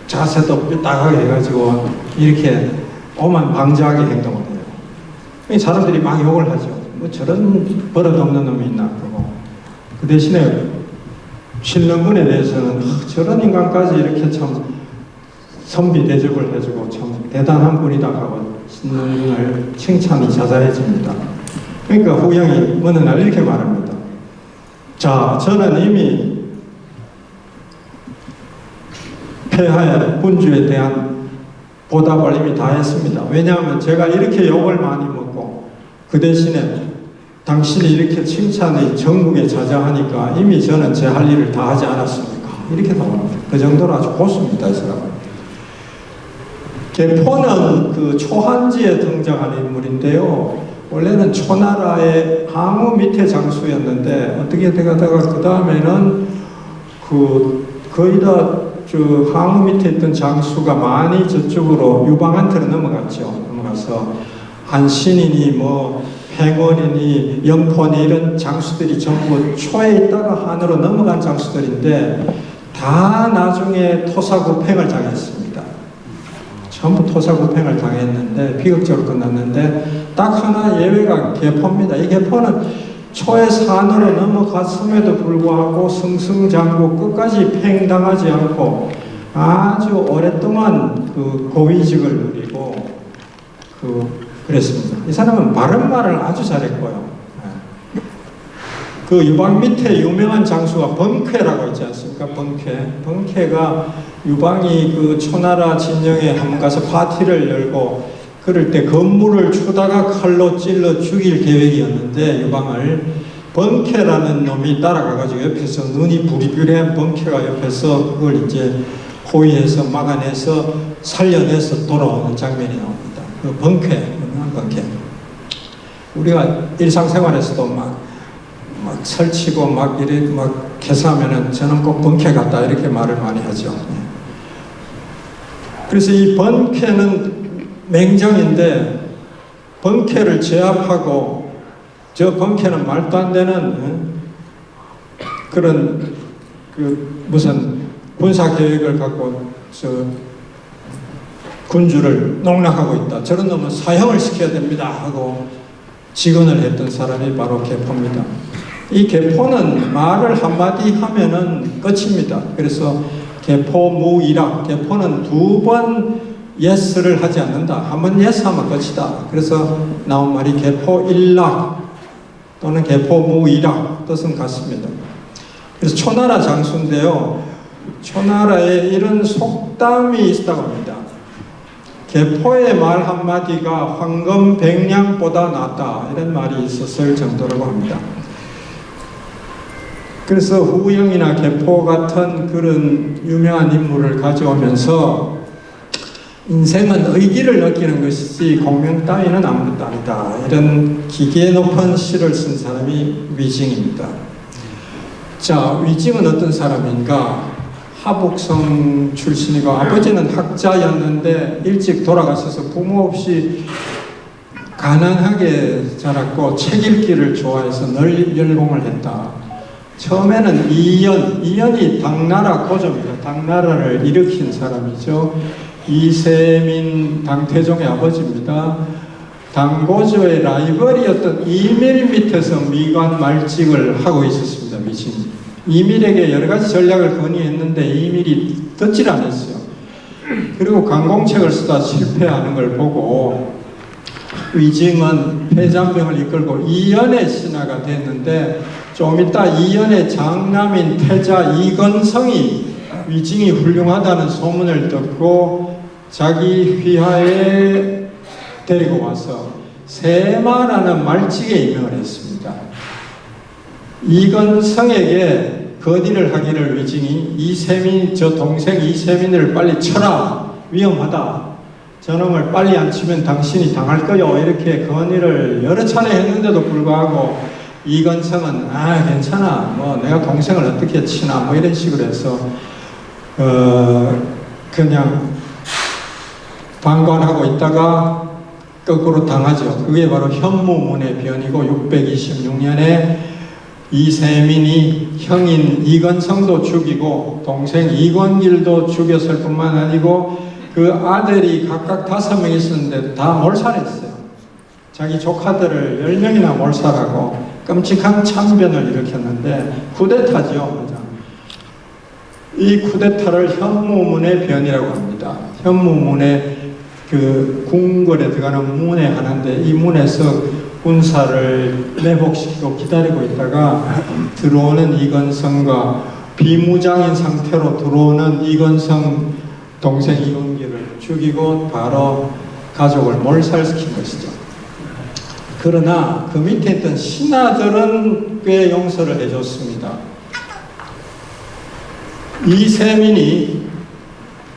자세도 삐딱하게 해가지고 이렇게 오만방자하게 행동을 해요. 사람들이 막 욕을 하죠. 뭐 저런 버릇없는 놈이 있나 그러고 그 대신에 신릉군에 대해서는 저런 인간까지 이렇게 참 선비 대접을 해주고 참 대단한 분이다 하고 신릉군을 칭찬이 자자해집니다. 그러니까 후영이 어느 날 이렇게 말합니다. 자, 저는 이미 폐하의 군주에 대한 보답을 이미 다 했습니다. 왜냐하면 제가 이렇게 욕을 많이 먹고 그 대신에 당신이 이렇게 칭찬이 전국에 자자하니까 이미 저는 제 할 일을 다 하지 않았습니까? 이렇게 나옵니다. 그 정도로 아주 고수입니다, 이 사람은. 개포는 그 초한지에 등장하는 인물인데요. 원래는 초나라의 항우 밑에 장수였는데 어떻게 돼가다가 그 다음에는 거의 다 항우 밑에 있던 장수가 많이 저쪽으로 유방한테로 넘어갔죠. 넘어가서 한신이니 뭐 팽원이니 영포니 이런 장수들이 전부 초에 있다가 한으로 넘어간 장수들인데 다 나중에 토사구팽을 당했습니다. 전부 토사구팽을 당했는데 비극적으로 끝났는데 딱 하나 예외가 개포입니다. 이 개포는 초에서 한으로 넘어갔음에도 불구하고 승승장구 끝까지 팽당하지 않고 아주 오랫동안 그 고위직을 누리고 그랬습니다. 이 사람은 바른말을 아주 잘했고요. 그 유방 밑에 유명한 장수가 번쾌라고 있지 않습니까? 번쾌가 유방이 그 초나라 진영에 한번 가서 파티를 열고 그럴 때 건물을 추다가 칼로 찔러 죽일 계획이었는데 유방을 번쾌라는 놈이 따라가가지고 옆에서 눈이 부리부리한 번쾌가 옆에서 그걸 이제 호위해서 막아내서 살려내서 돌아오는 장면이 나옵니다. 그 번쾌, 유명한 번쾌. 우리가 일상생활에서도 막 설치고 막 이래 막 개사하면은 저는 꼭 번쾌 같다 이렇게 말을 많이 하죠. 그래서 이 번쾌는 맹정인데 번쾌를 제압하고 저 번쾌는 말도 안 되는 그런 무슨 군사 계획을 갖고 군주를 농락하고 있다. 저런 놈은 사형을 시켜야 됩니다 하고 직언을 했던 사람이 바로 개포입니다. 이 개포는 말을 한마디 하면은 끝입니다. 그래서 개포무이락. 개포는 두 번 예스를 하지 않는다. 한 번 예스 하면 끝이다. 그래서 나온 말이 개포일락 또는 개포무이락 뜻은 같습니다. 그래서 초나라 장수인데요. 초나라에 이런 속담이 있다고 합니다. 개포의 말 한마디가 황금 백냥보다 낫다. 이런 말이 있었을 정도라고 합니다. 그래서 후영이나 개포 같은 그런 유명한 인물을 가져오면서 인생은 의기를 느끼는 것이지 공명 따위는 아무것도 아니다. 이런 기계 높은 시를 쓴 사람이 위징입니다. 자, 위징은 어떤 사람인가? 하북성 출신이고 아버지는 학자였는데 일찍 돌아가셔서 부모 없이 가난하게 자랐고 책 읽기를 좋아해서 늘 열공을 했다. 처음에는 이연이 당나라 고조입니다. 당나라를 일으킨 사람이죠. 이세민 당태종의 아버지입니다. 당고조의 라이벌이었던 이밀 밑에서 미관 말직을 하고 있었습니다. 위징이. 이밀에게 여러 가지 전략을 건의했는데 이밀이 듣질 않았어요. 그리고 강공책을 쓰다 실패하는 걸 보고 위징은 패잔병을 이끌고 이연의 신하가 됐는데 좀 이따 이연의 장남인 태자 이건성이 위징이 훌륭하다는 소문을 듣고 자기 휘하에 데리고 와서 세마라는 말직에 임명을 했습니다. 이건성에게 건의를 하기를 위징이 저 동생 이세민을 빨리 쳐라. 위험하다. 저놈을 빨리 안 치면 당신이 당할 거요. 이렇게 건의를 여러 차례 했는데도 불구하고 이건성은 괜찮아. 뭐 내가 동생을 어떻게 치나. 뭐 이런 식으로 해서 그냥 방관하고 있다가 거꾸로 당하죠. 그게 바로 현무문의 변이고 626년에 이세민이 형인 이건성도 죽이고 동생 이건길도 죽였을 뿐만 아니고 그 아들이 각각 5명 있었는데 다 몰살했어요. 자기 조카들을 10명이나 몰살하고 끔찍한 참변을 일으켰는데 쿠데타죠. 이 쿠데타를 현무문의 변이라고 합니다. 현무문의 그 궁궐에 들어가는 문에 하나인데 이 문에서 군사를 매복시키고 기다리고 있다가 들어오는 이건성과 비무장인 상태로 들어오는 이건성 동생 이건기를 죽이고 바로 가족을 몰살시킨 것이죠. 그러나 그 밑에 있던 신하들은 꽤 용서를 해줬습니다. 이세민이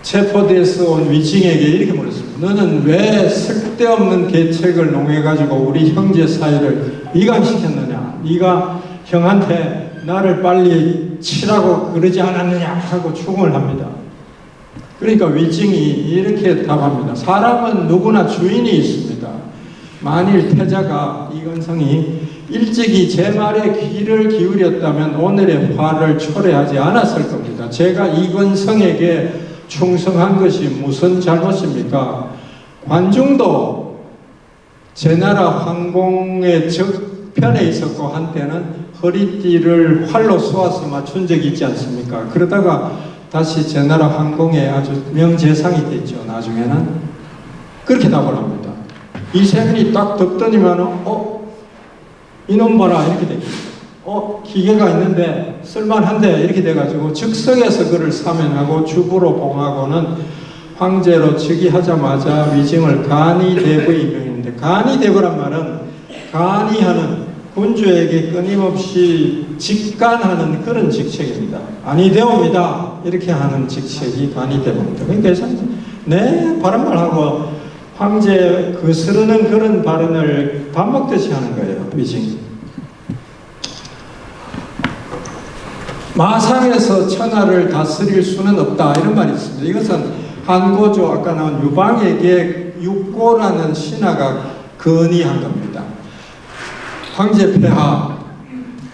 체포돼서 온 위징에게 이렇게 물었습니다. 너는 왜 쓸데없는 계책을 농해가지고 우리 형제 사이를 이간시켰느냐? 네가 형한테 나를 빨리 치라고 그러지 않았느냐? 하고 추궁을 합니다. 그러니까 위징이 이렇게 답합니다. 사람은 누구나 주인이 있습니다. 만일 태자가 이건성이 일찍이 제 말에 귀를 기울였다면 오늘의 화를 초래하지 않았을 겁니다. 제가 이건성에게 충성한 것이 무슨 잘못입니까? 관중도 제 나라 황공의 적편에 있었고 한때는 허리띠를 활로 쏘아서 맞춘 적이 있지 않습니까? 그러다가 다시 제 나라 황공에 아주 명재상이 됐죠. 나중에는 그렇게 답을 합니다. 이세민이 딱 듣더니만 이놈 봐라 이렇게 되겠죠. 기계가 있는데 쓸만한데 이렇게 돼가지고 즉석에서 그를 사면하고 주부로 봉하고는 황제로 즉위하자마자 위징을 간이대부에 임명했는데 간이대부란 말은 간이하는 군주에게 끊임없이 직간하는 그런 직책입니다. 아니되옵니다 이렇게 하는 직책이 간이대부입니다. 그러니까 네 바른말하고 황제 거스르는 그런 발언을 밥 먹듯이 하는 거예요. 위징. 마상에서 천하를 다스릴 수는 없다 이런 말이 있습니다. 이것은 한고조 아까 나온 유방에게 육고라는 신하가 건의한 겁니다. 황제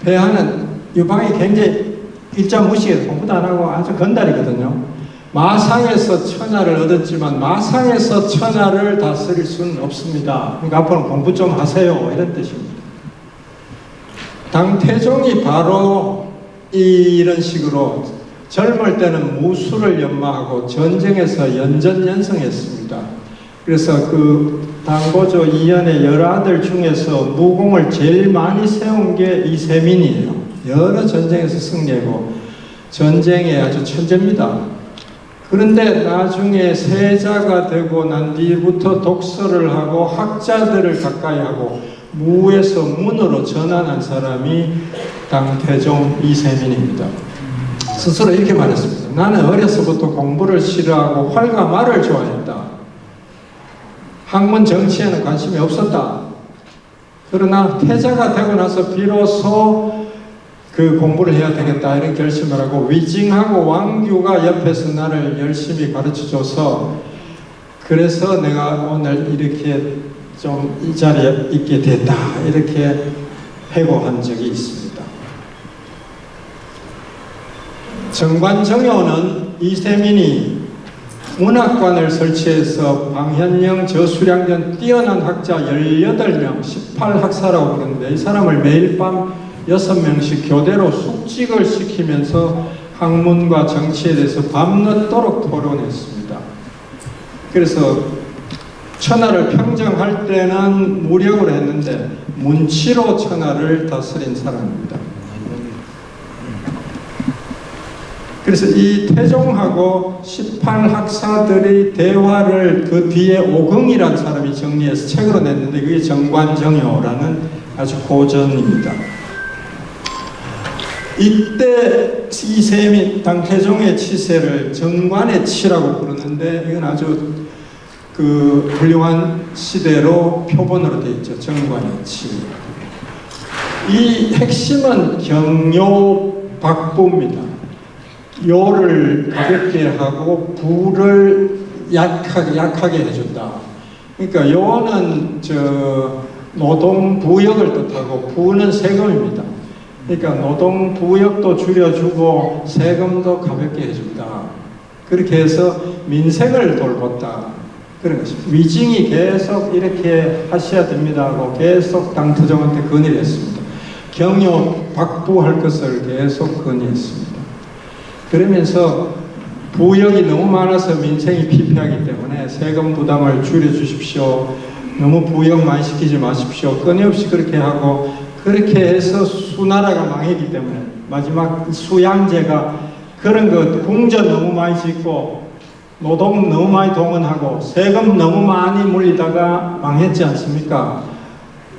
폐하는 유방이 굉장히 일자 무식해서 공부도 안 하고 아주 건달이거든요. 마상에서 천하를 얻었지만 마상에서 천하를 다스릴 수는 없습니다. 그러니까 앞으로 공부 좀 하세요 이런 뜻입니다. 당태종이 바로 이런 식으로 젊을 때는 무술을 연마하고 전쟁에서 연전연승했습니다. 그래서 그 당고조 이연의 열아들 중에서 무공을 제일 많이 세운 게 이세민이에요. 여러 전쟁에서 승리하고 전쟁에 아주 천재입니다. 그런데 나중에 세자가 되고 난 뒤부터 독서를 하고 학자들을 가까이 하고 무에서 문으로 전환한 사람이 당태종 이세민입니다. 스스로 이렇게 말했습니다. 나는 어려서부터 공부를 싫어하고 활과 말을 좋아했다. 학문 정치에는 관심이 없었다. 그러나 태자가 되고 나서 비로소 그 공부를 해야 되겠다 이런 결심을 하고 위징하고 왕규가 옆에서 나를 열심히 가르쳐줘서 그래서 내가 오늘 이렇게 좀 이 자리에 있게 됐다 이렇게 회고한 적이 있습니다. 정관정효는 이세민이 문학관을 설치해서 방현영, 저수량전 뛰어난 학자 18명, 18학사라고 그러는데 이 사람을 매일 밤 6명씩 교대로 숙직을 시키면서 학문과 정치에 대해서 밤늦도록 토론했습니다. 그래서 천하를 평정할 때는 무력으로 했는데 문치로 천하를 다스린 사람입니다. 그래서 이 태종하고 18학사들의 대화를 그 뒤에 오긍이라는 사람이 정리해서 책으로 냈는데 그게 정관정효라는 아주 고전입니다. 이때 이세민 당태종의 치세를 정관의 치라고 부르는데 이건 아주 그 훌륭한 시대로 표본으로 되어 있죠. 정관의 치. 이 핵심은 경요박부입니다. 요를 가볍게 하고 부를 약하게 해준다. 그러니까 요는 노동부역을 뜻하고 부는 세금입니다. 그러니까 노동부역도 줄여주고 세금도 가볍게 해준다. 그렇게 해서 민생을 돌봤다. 그런 것입니다. 위징이 계속 이렇게 하셔야 됩니다 하고 계속 당태종한테 건의를 했습니다. 경요 박부할 것을 계속 건의했습니다. 그러면서 부역이 너무 많아서 민생이 피폐하기 때문에 세금 부담을 줄여주십시오. 너무 부역 많이 시키지 마십시오. 끊임없이 그렇게 하고 그렇게 해서 수나라가 망했기 때문에 마지막 수양제가 그런 것 궁전 너무 많이 짓고 노동 너무 많이 동원하고 세금 너무 많이 물리다가 망했지 않습니까?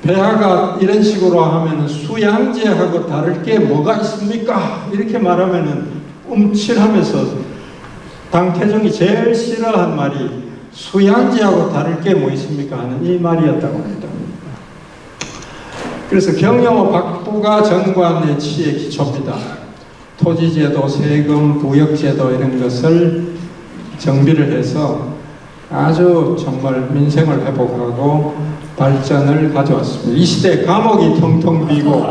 폐하가 이런 식으로 하면 수양제하고 다를 게 뭐가 있습니까? 이렇게 말하면 움찔하면서 당태종이 제일 싫어한 말이 수양제하고 다를 게 뭐 있습니까? 하는 이 말이었다고 합니다. 그래서 경요 박부가 정관의 치의 기초입니다. 토지제도, 세금, 부역제도 이런 것을 정비를 해서 아주 정말 민생을 회복하고 발전을 가져왔습니다. 이 시대에 감옥이 텅텅 비고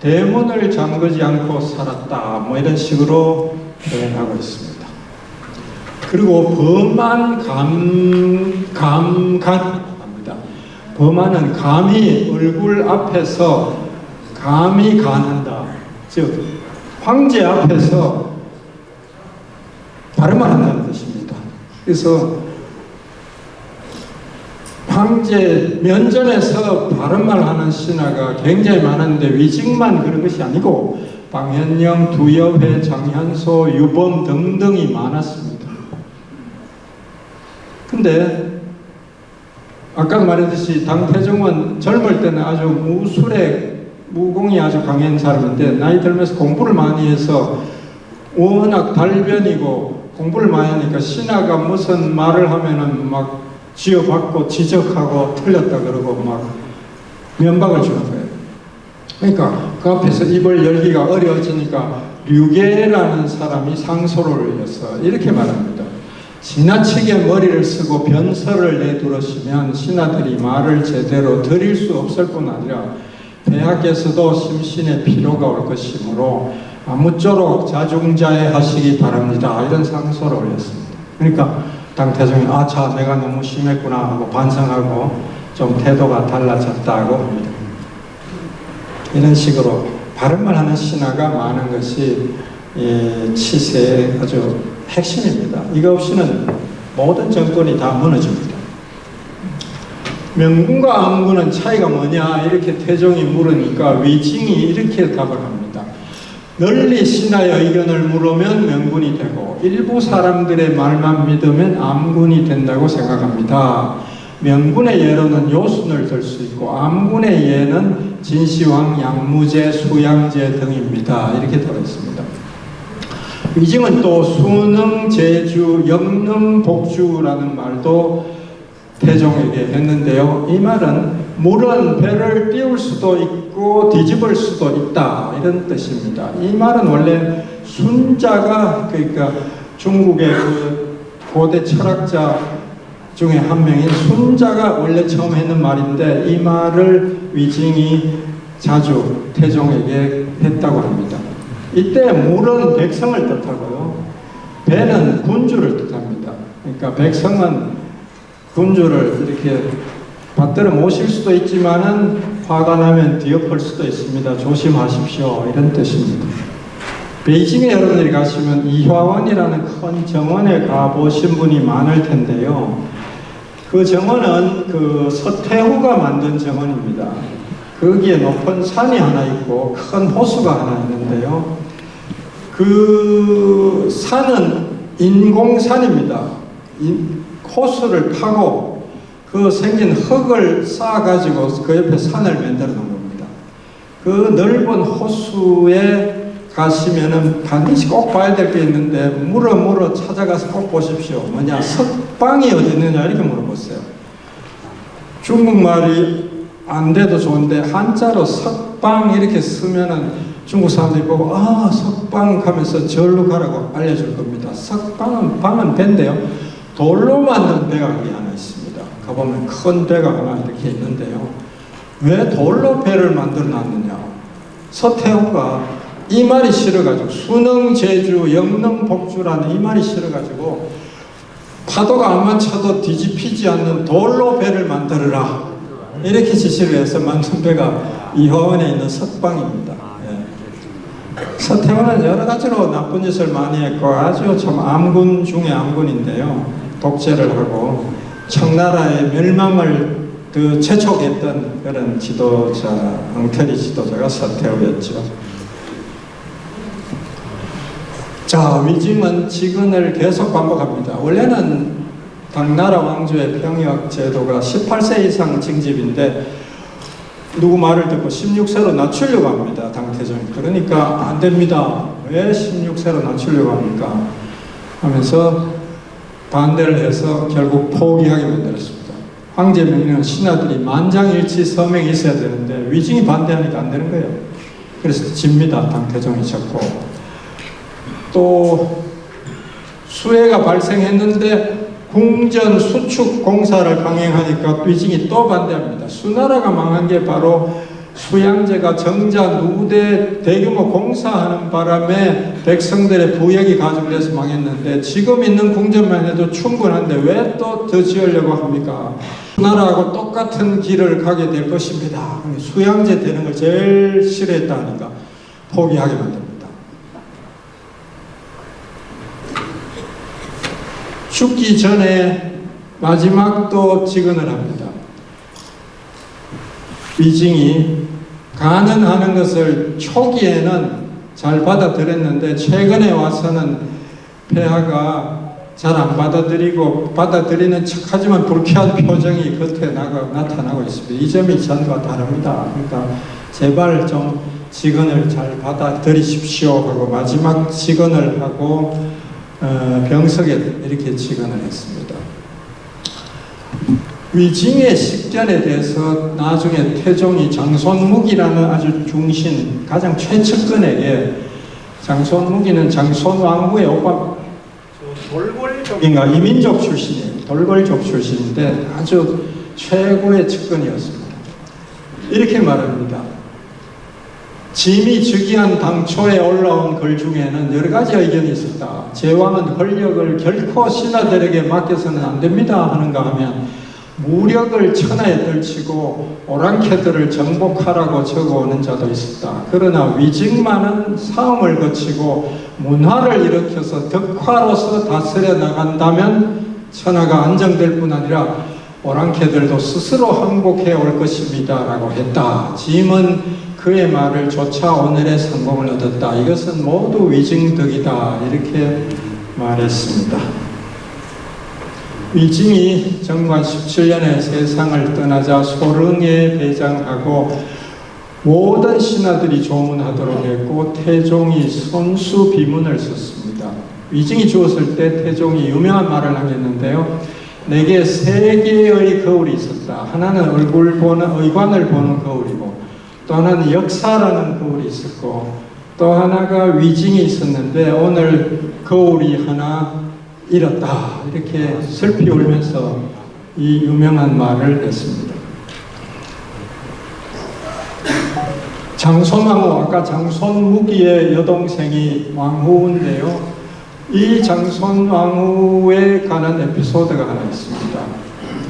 대문을 잠그지 않고 살았다. 뭐 이런 식으로 표현하고 있습니다. 그리고 범한 감합니다. 범한은 감히 얼굴 앞에서 감히 간한다. 즉 황제 앞에서 발음을 한다는 뜻입니다. 그래서 황제 면전에서 발음을 하는 신하가 굉장히 많았는데 위직만 그런 것이 아니고 방현영, 두여회, 장현소, 유범 등등이 많았습니다. 근데 아까 말했듯이 당태종은 젊을 때는 아주 무공이 아주 강한 사람인데 나이 들면서 공부를 많이 해서 워낙 달변이고 공부를 많이 하니까 신하가 무슨 말을 하면은 막 지어받고 지적하고 틀렸다 그러고 막 면박을 주는 거예요. 그러니까 그 앞에서 입을 열기가 어려워지니까 류계라는 사람이 상소를 올려서 이렇게 말합니다. 지나치게 머리를 쓰고 변설을 내두르시면 신하들이 말을 제대로 들을 수 없을 뿐 아니라 폐하께서도 심신의 피로가 올 것이므로 아무쪼록 자중자애 하시기 바랍니다. 이런 상소를 올렸습니다. 그러니까 당태종이 자 내가 너무 심했구나 하고 반성하고 좀 태도가 달라졌다고 합니다. 이런 식으로 발음을 하는 신하가 많은 것이 치세의 아주 핵심입니다. 이거 없이는 모든 정권이 다 무너집니다. 명군과 암군은 차이가 뭐냐 이렇게 태종이 물으니까 위징이 이렇게 답을 합니다. 널리 신하의 의견을 물으면 명군이 되고 일부 사람들의 말만 믿으면 암군이 된다고 생각합니다. 명군의 예로는 요순을 들 수 있고 암군의 예는 진시황, 양무제, 수양제 등입니다. 이렇게 되어 있습니다. 위징은 또 수능, 제주, 영능, 복주라는 말도 태종에게 했는데요. 이 말은 물은 배를 띄울 수도 있고 뒤집을 수도 있다 이런 뜻입니다. 이 말은 원래 순자가 그러니까 중국의 그 고대 철학자 중에 한 명인 순자가 원래 처음 했는 말인데 이 말을 위징이 자주 태종에게 했다고 합니다. 이때 물은 백성을 뜻하고요. 배는 군주를 뜻합니다. 그러니까 백성은 군주를 이렇게 받들어 모실 수도 있지만은 화가 나면 뒤엎을 수도 있습니다. 조심하십시오. 이런 뜻입니다. 베이징에 여러분들이 가시면 이화원이라는 큰 정원에 가보신 분이 많을 텐데요. 그 정원은 그 서태후가 만든 정원입니다. 거기에 높은 산이 하나 있고 큰 호수가 하나 있는데요. 그 산은 인공산입니다. 호수를 파고 그 생긴 흙을 쌓아가지고 그 옆에 산을 만들어 놓은 겁니다. 그 넓은 호수에 가시면은 반드시 꼭 봐야 될 게 있는데 물어 찾아가서 꼭 보십시오. 뭐냐, 석방이 어디 있느냐 이렇게 물어보세요. 중국말이 안 돼도 좋은데 한자로 석방 이렇게 쓰면은 중국 사람들이 보고 아 석방 하면서 절로 가라고 알려줄 겁니다. 석방은 방은 배인데요. 돌로 만든 배가 여기 하나 있습니다. 가보면 큰 배가 하나 이렇게 있는데요. 왜 돌로 배를 만들어 놨느냐? 서태후가 이 말이 싫어가지고 수능, 제주, 영능, 복주라는 이 말이 싫어가지고 파도가 암만 쳐도 뒤집히지 않는 돌로 배를 만들어라 이렇게 지시를 해서 만든 배가 이화원에 있는 석방입니다. 예. 서태후는 여러 가지로 나쁜 짓을 많이 했고 아주 참 암군 중의 암군인데요. 독재를 하고 청나라의 멸망을 그 재촉했던 그런 지도자, 엉터리 지도자가 서태후였죠. 자, 위징은 지근을 계속 반복합니다. 원래는 당나라 왕조의 병역 제도가 18세 이상 징집인데 누구 말을 듣고 16세로 낮추려고 합니다. 당태종이. 그러니까 안 됩니다. 왜 16세로 낮추려고 합니까? 하면서 반대를 해서 결국 포기하게 만들었습니다. 황제 명령은 신하들이 만장일치 서명이 있어야 되는데 위징이 반대하니까 안 되는 거예요. 그래서 집니다. 당태종이 졌고 또 수해가 발생했는데 궁전 수축 공사를 강행하니까 위징이 또 반대합니다. 수나라가 망한 게 바로 수양제가 정자 누대 대규모 공사하는 바람에 백성들의 부역이 가중돼서 망했는데 지금 있는 궁전만 해도 충분한데 왜 또 더 지으려고 합니까? 수나라하고 똑같은 길을 가게 될 것입니다. 수양제 되는 걸 제일 싫어했다 하니까 포기하게 만듭니다. 죽기 전에 마지막 또 직언을 합니다. 위징이 가능하는 것을 초기에는 잘 받아들였는데 최근에 와서는 폐하가 잘 안 받아들이고 받아들이는 척하지만 불쾌한 표정이 겉에 나타나고 있습니다. 이 점이 전과 다릅니다. 그러니까 제발 좀 직언을 잘 받아들이십시오 하고 마지막 직언을 하고 병석에 이렇게 직언을 했습니다. 위징의 식견에 대해서 나중에 태종이 장손무기라는 아주 중신, 가장 최측근에게 장손무기는 장손왕후의 오빠 돌궐족인가 이민족 출신이에요. 돌궐족 출신인데 아주 최고의 측근이었습니다. 이렇게 말합니다. 짐이 즉위한 당초에 올라온 글 중에는 여러 가지 의견이 있었다. 제왕은 권력을 결코 신하들에게 맡겨서는 안 됩니다 하는가 하면 무력을 천하에 떨치고 오랑캐들을 정복하라고 적어오는 자도 있었다. 그러나 위직만은 싸움을 거치고 문화를 일으켜서 덕화로서 다스려 나간다면 천하가 안정될 뿐 아니라 오랑캐들도 스스로 항복해 올 것입니다 라고 했다. 짐은 그의 말을 조차 오늘의 성공을 얻었다. 이것은 모두 위증덕이다. 이렇게 말했습니다. 위증이 정관 17년에 세상을 떠나자 소릉에 배장하고 모든 신하들이 조문하도록 했고 태종이 손수 비문을 썼습니다. 위증이 죽었을 때 태종이 유명한 말을 하겠는데요. 내게 세 개의 거울이 있었다. 하나는 의관을 보는 거울이고 또 하나는 역사라는 거울이 있었고 또 하나가 위증이 있었는데 오늘 거울이 하나 잃었다. 이렇게 슬피 울면서 이 유명한 말을 했습니다. 장손왕후, 아까 장손무기의 여동생이 왕후인데요. 이 장손왕후에 관한 에피소드가 하나 있습니다.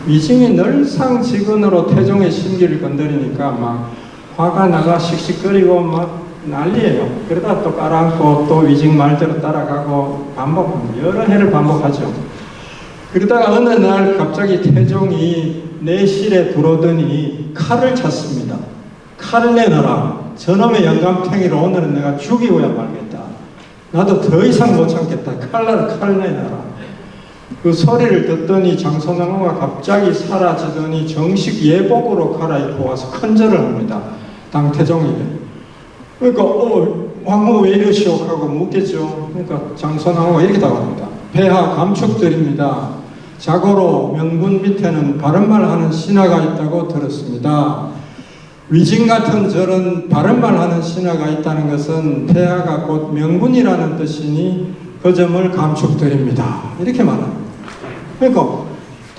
위증이 늘상 직언으로 태종의 심기를 건드리니까 막 화가 나가 씩씩거리고 막 난리예요. 그러다 또 깔아앉고 또 위증 말대로 따라가고 반복합니다. 여러 해를 반복하죠. 그러다가 어느 날 갑자기 태종이 내실에 들어오더니 칼을 찾습니다. 칼을 내놔라. 저놈의 영감탱이로 오늘은 내가 죽이고야 말겠다. 나도 더 이상 못 참겠다. 칼 내놔라. 그 소리를 듣더니 장손왕후가 갑자기 사라지더니 정식 예복으로 갈아입고 와서 큰절을 합니다. 당태종에게. 그러니까 왕후 왜 이러시오? 하고 묻겠죠. 그러니까 장손왕후가 이렇게 답합니다. 폐하 감축드립니다. 자고로 명분 밑에는 바른말 하는 신하가 있다고 들었습니다. 위증 같은 저런 바른말 하는 신하가 있다는 것은 폐하가 곧 명분이라는 뜻이니 그 점을 감축드립니다. 이렇게 말합니다. 그러니까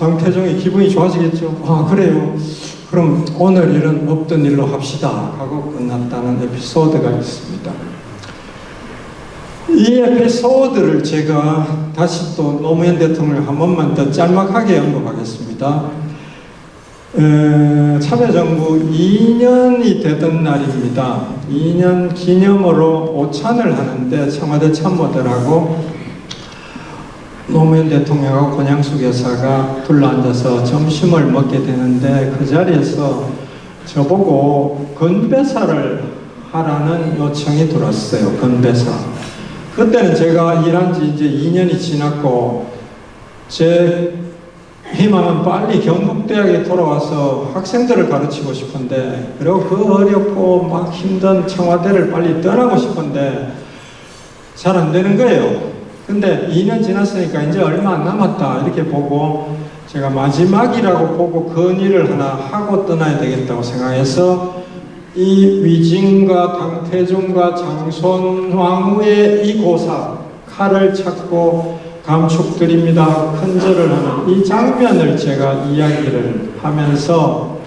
당태종이 기분이 좋아지겠죠. 아 그래요. 그럼 오늘 일은 없던 일로 합시다 하고 끝났다는 에피소드가 있습니다. 이 에피소드를 제가 다시 또 노무현 대통령을 한 번만 더 짤막하게 언급하겠습니다. 참여정부 2년이 되던 날입니다. 2년 기념으로 오찬을 하는데 청와대 참모들하고 노무현 대통령하고 권양숙 여사가 둘러앉아서 점심을 먹게 되는데 그 자리에서 저보고 건배사를 하라는 요청이 들어왔어요. 건배사. 그때는 제가 일한 지 이제 2년이 지났고 제 희망은 빨리 경북대학에 돌아와서 학생들을 가르치고 싶은데 그리고 그 어렵고 막 힘든 청와대를 빨리 떠나고 싶은데 잘 안 되는 거예요. 근데 2년 지났으니까 이제 얼마 안 남았다 이렇게 보고 제가 마지막이라고 보고 건의를 하나 하고 떠나야 되겠다고 생각해서 이 위증과 당태종과 장손왕후의 이 고사 칼을 찾고 감축드립니다 큰절을 하는 이 장면을 제가 이야기를 하면서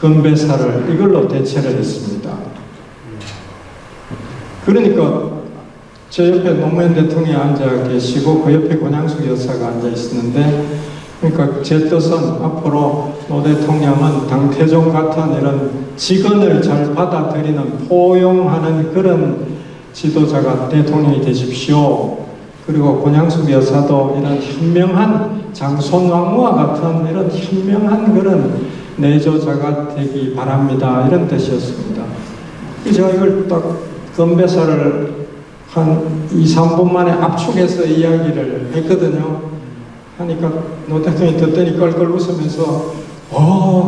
건배사를 이걸로 대체를 했습니다. 그러니까 제 옆에 노무현 대통령이 앉아 계시고 그 옆에 권양숙 여사가 앉아 있었는데 그러니까 제 뜻은 앞으로 노 대통령은 당태종 같은 이런 직언을 잘 받아들이는 포용하는 그런 지도자가 대통령이 되십시오. 그리고 권양숙 여사도 이런 현명한 장손왕후와 같은 이런 현명한 그런 내조자가 되기 바랍니다. 이런 뜻이었습니다. 제가 이걸 딱 건배사를 한 2, 3분 만에 압축해서 이야기를 했거든요. 하니까 노 대통령이 듣더니 껄껄 웃으면서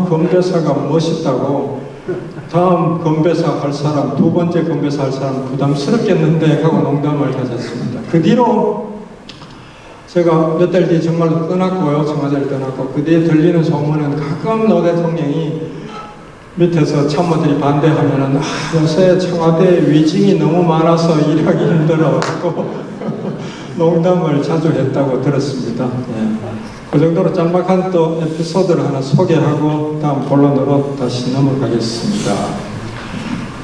건배사가 멋있다고 다음 건배사 할 사람, 두 번째 건배사 할 사람 부담스럽겠는데 하고 농담을 하셨습니다. 그 뒤로 제가 몇 달 뒤에 정말로 떠났고요. 청와대를 떠났고 그 뒤에 들리는 소문은 가끔 노 대통령이 밑에서 참모들이 반대하면은 요새 청와대 위증이 너무 많아서 일하기 힘들어가지고 농담을 자주 했다고 들었습니다. 네. 그 정도로 짤막한 또 에피소드를 하나 소개하고 다음 본론으로 다시 넘어가겠습니다.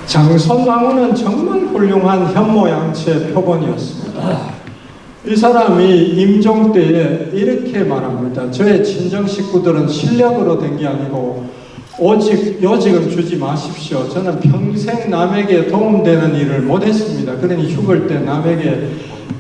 장손왕후는 정말 훌륭한 현모양처의 표본이었습니다. 이 사람이 임종 때에 이렇게 말합니다. 저의 친정 식구들은 실력으로 된 게 아니고 오직 요직은 주지 마십시오. 저는 평생 남에게 도움되는 일을 못했습니다. 그러니 죽을 때 남에게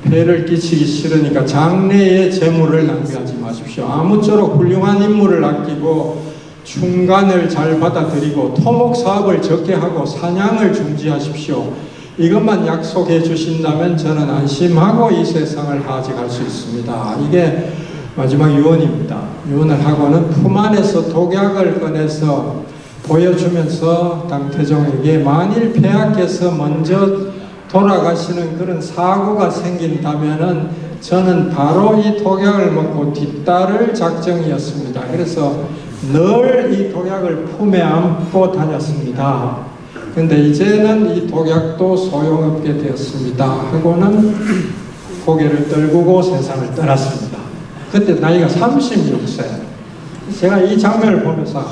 폐를 끼치기 싫으니까 장래의 재물을 낭비하지 마십시오. 아무쪼록 훌륭한 인물을 아끼고 충간을 잘 받아들이고 토목 사업을 적게 하고 사냥을 중지하십시오. 이것만 약속해 주신다면 저는 안심하고 이 세상을 하직할 수 있습니다. 이게 마지막 유언입니다. 유언을 하고는 품 안에서 독약을 꺼내서 보여주면서 당태종에게 만일 폐하께서 먼저 돌아가시는 그런 사고가 생긴다면은 저는 바로 이 독약을 먹고 뒤따를 작정이었습니다. 그래서 늘 이 독약을 품에 안고 다녔습니다. 근데 이제는 이 독약도 소용없게 되었습니다. 하고는 고개를 떨구고 세상을 떠났습니다. 그때 나이가 36세. 제가 이 장면을 보면서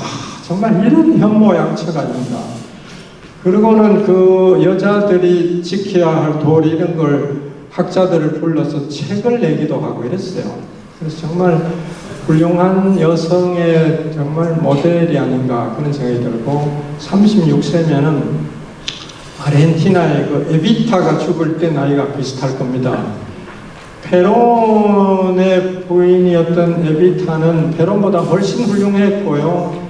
정말 이런 현모양처가 아닌가. 그리고는 그 여자들이 지켜야 할 도리 이런 걸 학자들을 불러서 책을 내기도 하고 이랬어요. 그래서 정말 훌륭한 여성의 정말 모델이 아닌가 그런 생각이 들고 36세면은 아르헨티나의 그 에비타가 죽을 때 나이가 비슷할 겁니다. 페론의 부인이었던 에비타는 페론보다 훨씬 훌륭했고요.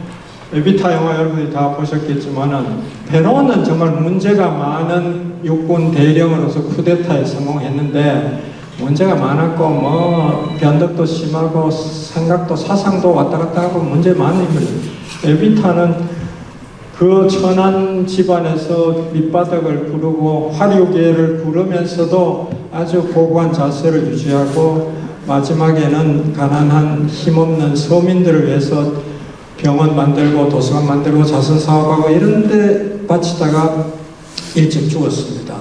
에비타 영화 여러분이 다 보셨겠지만은 페론은 정말 문제가 많은 육군 대령으로서 쿠데타에 성공했는데 문제가 많았고 뭐 변덕도 심하고 생각도 사상도 왔다 갔다 하고 문제 많은 인물이에요. 에비타는 그 천한 집안에서 밑바닥을 구르고 화류계를 구르면서도 아주 고고한 자세를 유지하고 마지막에는 가난한 힘없는 서민들을 위해서 병원 만들고 도서관 만들고 자선 사업하고 이런 데 바치다가 일찍 죽었습니다.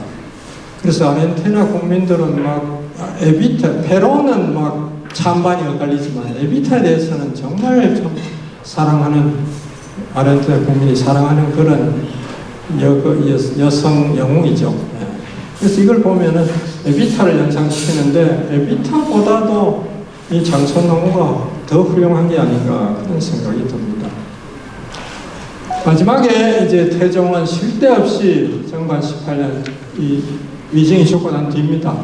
그래서 아르헨티나 국민들은 막 에비타, 페론은 막 찬반이 엇갈리지만 에비타에 대해서는 정말 좀 사랑하는 아르헨티나 국민이 사랑하는 그런 여성 영웅이죠. 그래서 이걸 보면은 에비타를 연상시키는데 에비타보다도 이 장천홍우가 더 훌륭한 게 아닌가 그런 생각이 듭니다. 마지막에 이제 태종은 쉴 데 없이 정관 18년 이 위증이 죽고 난 뒤입니다.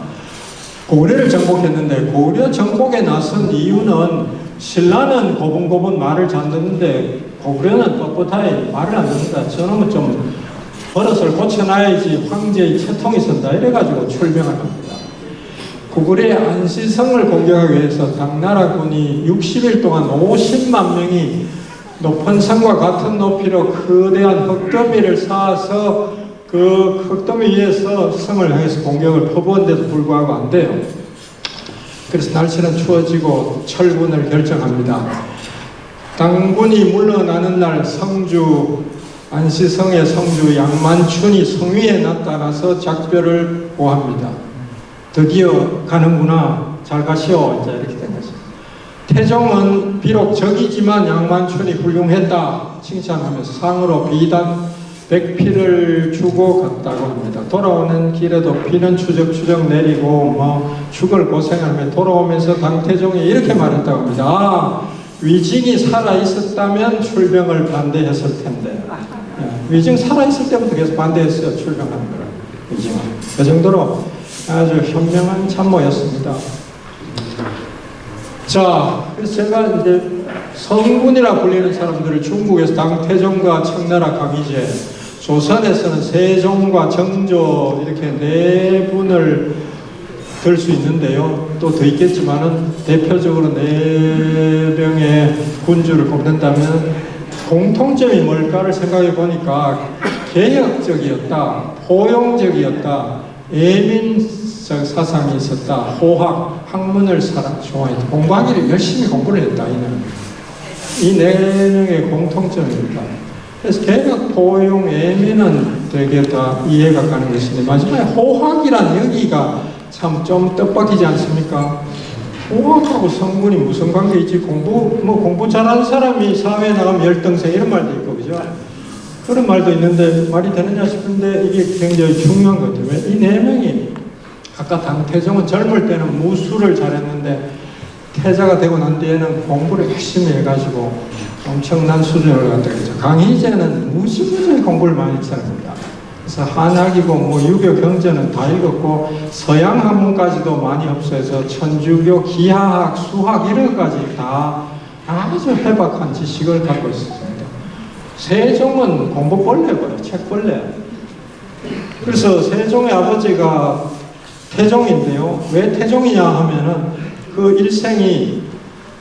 고구려를 정복했는데 고구려 정복에 나선 이유는 신라는 고분고분 말을 잘 듣는데 고구려는 뻣뻣하게 말을 안 듣는다. 저놈은 좀 버릇을 고쳐놔야지 황제의 채통이 선다. 이래가지고 출병을 합니다. 고구려의 안시성을 공격하기 위해서 당나라 군이 60일 동안 50만 명이 높은 산과 같은 높이로 거대한 흙더미를 쌓아서 그 흙더미 위에서 성을 향해서 공격을 퍼부었는데도 불구하고 안 돼요. 그래서 날씨는 추워지고 철군을 결정합니다. 당군이 물러나는 날 성주 안시성의 성주 양만춘이 성 위에 나타나서 작별을 고합니다. 드디어 가는구나. 잘 가시오. 이제 이렇게 된 거죠. 태종은 비록 적이지만 양만춘이 훌륭했다 칭찬하면서 상으로 비단 100피를 주고 갔다고 합니다. 돌아오는 길에도 비는 추적추적 내리고 뭐 죽을 고생하며 돌아오면서 당태종이 이렇게 말했다고 합니다. 아, 위징이 살아있었다면 출병을 반대했을 텐데. 위징 살아있을 때부터 계속 반대했어요. 출병하는 거를. 위징은. 그 정도로 아주 현명한 참모였습니다. 자, 그래서 제가 이제 성군이라 불리는 사람들을 중국에서 당태종과 청나라 강희제, 조선에서는 세종과 정조 이렇게 네 분을 들 수 있는데요. 또 더 있겠지만은 대표적으로 네 명의 군주를 꼽는다면 공통점이 뭘까를 생각해 보니까 개혁적이었다, 포용적이었다, 예민적 사상이 있었다, 호학, 학문을 좋아했다, 공부하기를 열심히 공부를 했다. 이 네 명의 공통점입니다. 그래서 개혁, 포용, 예민은 되게 다 이해가 가는 것인데 마지막에 호학이란 여기가 참 좀 뜻밖이지 않습니까? 호학하고 성분이 무슨 관계 있지? 공부 잘하는 사람이 사회에 나가면 열등생 이런 말도 있고, 그죠? 그런 말도 있는데 말이 되느냐 싶은데 이게 굉장히 중요한 것 같아요. 이 네 명이 아까 당태종은 젊을 때는 무술을 잘했는데 태자가 되고 난 뒤에는 공부를 열심히 해가지고 엄청난 수준을 갖다 했죠. 강희제는 무지무지 공부를 많이 했습니다. 그래서 한학이고 뭐 유교 경제는 다 읽었고 서양 학문까지도 많이 흡수해서 천주교 기하학, 수학 이런 것까지 다 아주 해박한 지식을 갖고 있었습니다. 세종은 공부벌레고요, 책벌레. 그래서 세종의 아버지가 태종인데요. 왜 태종이냐 하면은 그 일생이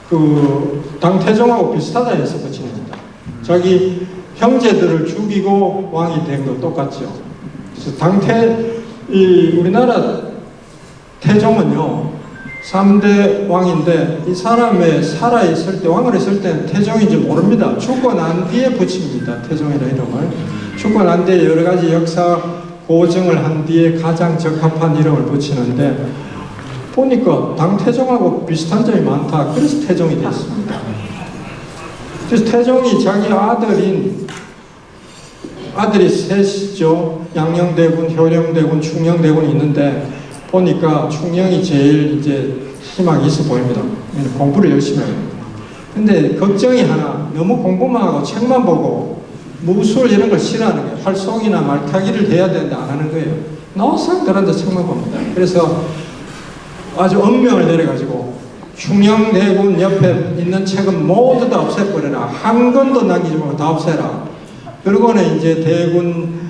그 당태종하고 비슷하다 해서 붙입니다. 자기 형제들을 죽이고 왕이 된 거 똑같죠. 그래서 우리나라 태종은요, 3대 왕인데 이 사람의 살아있을 때, 왕을 했을 때는 태종인지 모릅니다. 죽고 난 뒤에 붙입니다. 태종이라는 이름을. 죽고 난 뒤에 여러 가지 역사 고증을 한 뒤에 가장 적합한 이름을 붙이는데 보니까 당태종하고 비슷한 점이 많다. 그래서 태종이 됐습니다. 그래서 태종이 자기 아들이 셋이죠. 양녕대군, 효령대군, 충녕대군이 있는데 보니까 충녕이 제일 이제 희망이 있어 보입니다. 공부를 열심히 해요. 근데 걱정이 하나, 너무 공부만 하고 책만 보고 무술 이런 걸 싫어하는 거예요. 활송이나 말타기를 해야 되는데 안 하는 거예요. 노상들한테 책만 봅니다. 그래서 아주 엄명을 내려가지고 충녕대군 옆에 있는 책은 모두 다 없애버려라. 한 권도 남기지 말고 다 없애라. 그러고는 이제 대군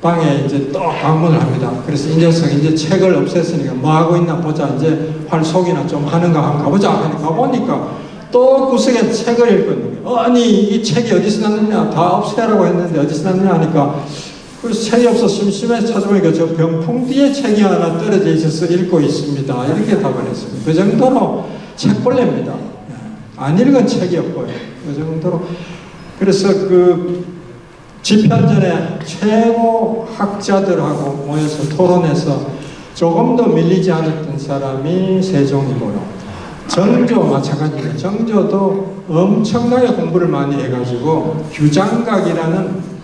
방에 이제 또 방문을 합니다. 그래서 이 녀석 이제 책을 없앴으니까 뭐 하고 있나 보자. 이제 활속이나 좀 하는가 한번 가보자. 하니까 가보니까 또 구석에 책을 읽고 있는 거예요. 아니 이 책이 어디서 났느냐. 다 없애라고 했는데 어디서 났느냐 하니까 그래서 책이 없어 심심해서 찾아보니까 저 병풍 뒤에 책이 하나 떨어져 있어서 읽고 있습니다. 이렇게 답을 했습니다. 그 정도로 책벌레입니다. 안 읽은 책이 없고요. 그 정도로. 그래서 그 집현전에 최고 학자들하고 모여서 토론해서 조금 더 밀리지 않았던 사람이 세종이고요. 정조 마찬가지입니다. 정조도 엄청나게 공부를 많이 해가지고 규장각이라는,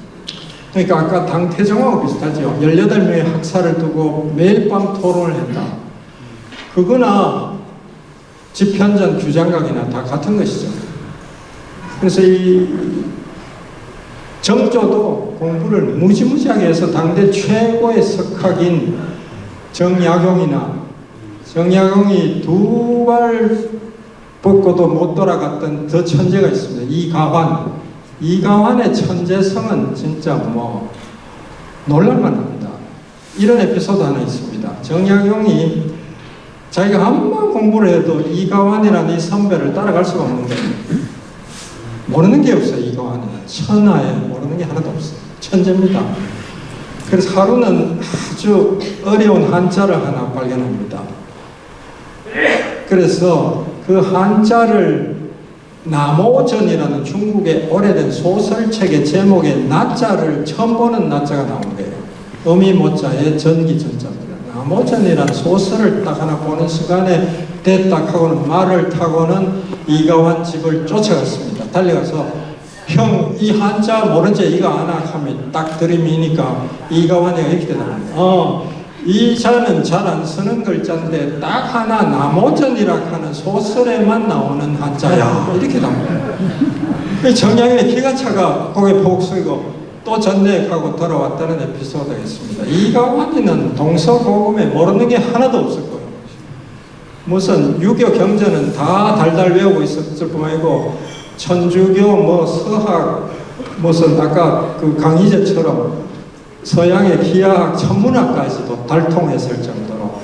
그러니까 아까 당태종하고 비슷하죠. 18명의 학사를 두고 매일 밤 토론을 했다. 그거나 집현전 규장각이나 다 같은 것이죠. 그래서 이 정조도 공부를 무지무지하게 해서 당대 최고의 석학인 정약용이 두 발 뻗고도 못 돌아갔던 더 천재가 있습니다. 이가환의 천재성은 진짜 뭐 놀랄만합니다. 이런 에피소드 하나 있습니다. 정약용이 자기가 한번 공부를 해도 이가환이라는 이 선배를 따라갈 수가 없는 거예요. 모르는 게 없어요. 이가환은 천하에 모르는 게 하나도 없어요. 천재입니다. 그래서 하루는 아주 어려운 한자를 하나 발견합니다. 그래서 그 한자를 남오전이라는 중국의 오래된 소설책의 제목에 나자를 처음 보는 나자가 나온 거예요. 어미 모자에 전기 전자입니다. 남오전이라는 소설을 딱 하나 보는 순간에 대딱 하고는 말을 타고는 이가환 집을 쫓아갔습니다. 달려가서 형 이 한자 모른 체 이거 아나 하면 딱 들이미니까 이가환이가 이렇게 대답합니다. 이 자는 잘 안 쓰는 글자인데 딱 하나 남오전이라 하는 소설에만 나오는 한자야. 이렇게 나옵니다. 정약의 기가 차가 고개 푹 숙이고 또 전례하고 돌아왔다는 에피소드가 있습니다. 이가환이는 동서고금에 모르는 게 하나도 없을 거예요. 무슨 유교 경전은 다 달달 외우고 있었을 뿐이고 천주교 뭐 서학 무슨 아까 그 강희제처럼 서양의 기하학 천문학까지도 달통했을 정도로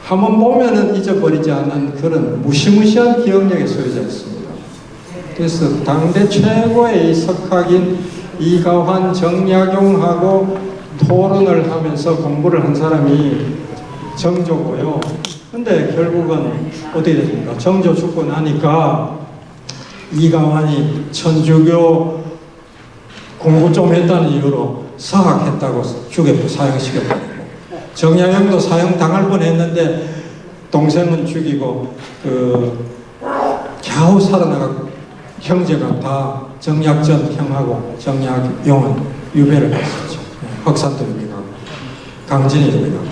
한번 보면은 잊어버리지 않는 그런 무시무시한 기억력의 소유자였습니다. 그래서 당대 최고의 석학인 이가환, 정약용하고 토론을 하면서 공부를 한 사람이 정조고요. 근데 결국은 어떻게 됐습니까? 정조 죽고 나니까 이가환이 천주교 공부 좀 했다는 이유로 서학했다고 죽여 사형시켜버리고, 정약용도 사형당할 뻔했는데 동생은 죽이고 겨우 살아나가고 형제가 다 정약전 형하고 정약용은 유배를 했었죠. 흑산도 유배 가고 강진이 유배 가고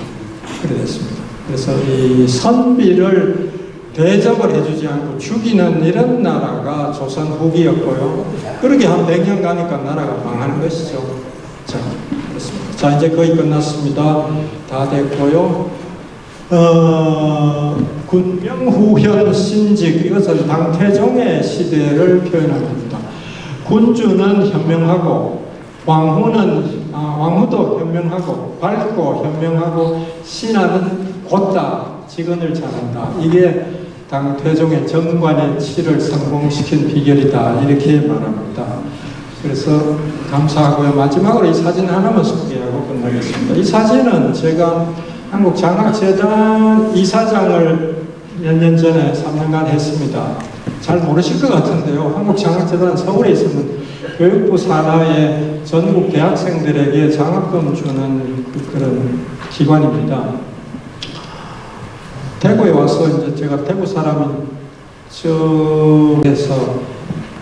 그래 됐습니다. 그래서 이 선비를 대접을 해주지 않고 죽이는 이런 나라가 조선 후기였고요. 그러게 한 100년 가니까 나라가 망하는 것이죠. 자, 그렇습니다. 자, 이제 거의 끝났습니다. 다 됐고요. 군명후현 신직, 이것은 당태종의 시대를 표현합니다. 군주는 현명하고 왕후도 현명하고 밝고 현명하고 신하는 곧다 직언을 잘한다. 이게 당태종의 정관의 치를 성공시킨 비결이다. 이렇게 말합니다. 그래서 감사하고요. 마지막으로 이 사진 하나만 소개하고 끝나겠습니다. 이 사진은 제가 한국장학재단 이사장을 몇 년 전에 3년간 했습니다. 잘 모르실 것 같은데요. 한국장학재단 서울에 있으면 교육부 산하의 전국 대학생들에게 장학금 주는 그런 기관입니다. 대구에 와서 이제 제가 대구 사람이 쪽에서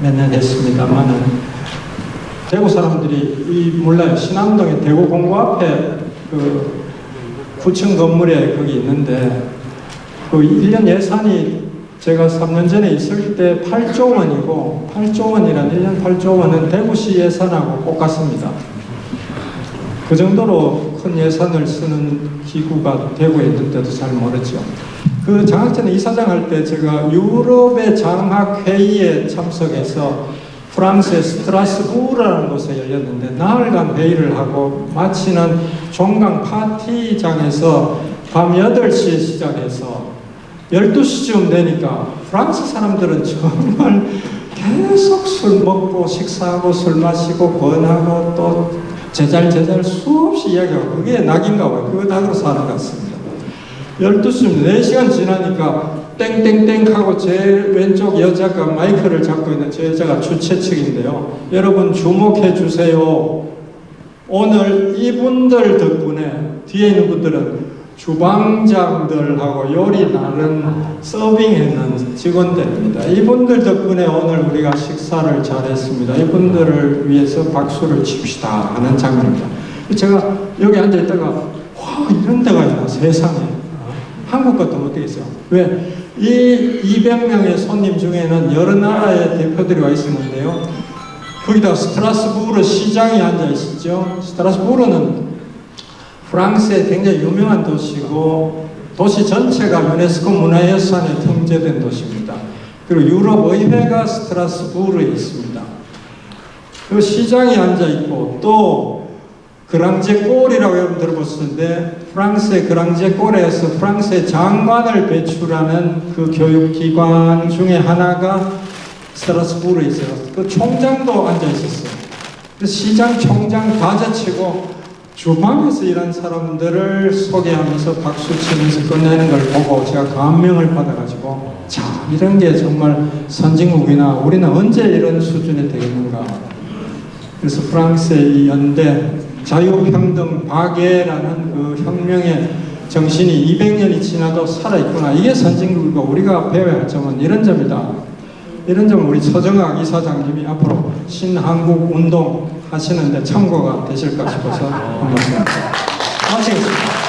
몇 년 했습니다만은 대구 사람들이 몰라요. 신암동에 대구 공고 앞에 그 9층 건물에 거기 있는데 그 1년 예산이 제가 3년 전에 있을 때 8조 원이고 8조 원이란 1년 8조 원은 대구시 예산하고 똑같습니다. 그 정도로 큰 예산을 쓰는 기구가 대구에 있는데도 잘 모르죠. 그 장학재단 이사장 할 때 제가 유럽의 장학회의에 참석해서 프랑스의 스트라스부르라는 곳에 열렸는데 나흘간 회의를 하고 마치는 종강 파티장에서 밤 8시에 시작해서 12시쯤 되니까 프랑스 사람들은 정말 계속 술 먹고 식사하고 술 마시고 권하고 또 제잘 수없이 이야기하고 그게 낙인가 봐요. 그거 낙으로 사는 것 같습니다. 12시쯤 4시간 지나니까 땡땡땡 하고 제 왼쪽 여자가 마이크를 잡고 있는 저 여자가 주최 측인데요. 여러분 주목해 주세요. 오늘 이분들 덕분에 뒤에 있는 분들은 주방장들하고 요리 나른 서빙하는 직원들입니다. 이분들 덕분에 오늘 우리가 식사를 잘했습니다. 이분들을 위해서 박수를 칩시다 하는 장면입니다. 제가 여기 앉아있다가 와 이런 데가 있나 세상에. 한국 같으면 어떻게 있어요? 왜? 이 200명의 손님 중에는 여러 나라의 대표들이 와 있었는데요. 거기다 스트라스부르 시장이 앉아 있었죠. 스트라스부르는 프랑스의 굉장히 유명한 도시고 도시 전체가 유네스코 문화유산에 등재된 도시입니다. 그리고 유럽 의회가 스트라스부르에 있습니다. 그 시장이 앉아 있고 또 그랑제골이라고 여러분 들어보셨는데 프랑스의 그랑제골에서 프랑스의 장관을 배출하는 그 교육기관 중에 하나가 스트라스부르에 있어요. 그 총장도 앉아 있었어요. 그 시장 총장 다 제치고 주방에서 일한 사람들을 소개하면서 박수 치면서 끝내는 걸 보고 제가 감명을 받아가지고 자 이런 게 정말 선진국이나 우리는 언제 이런 수준이 되겠는가. 그래서 프랑스의 이 연대 자유평등 박애라는 그 혁명의 정신이 200년이 지나도 살아있구나. 이게 선진국이고 우리가 배워야 할 점은 이런 점이다. 이런 점을 우리 서정학 이사장님이 앞으로 신한국 운동 하시는데 참고가 되실까 싶어서 한번 마치겠습니다.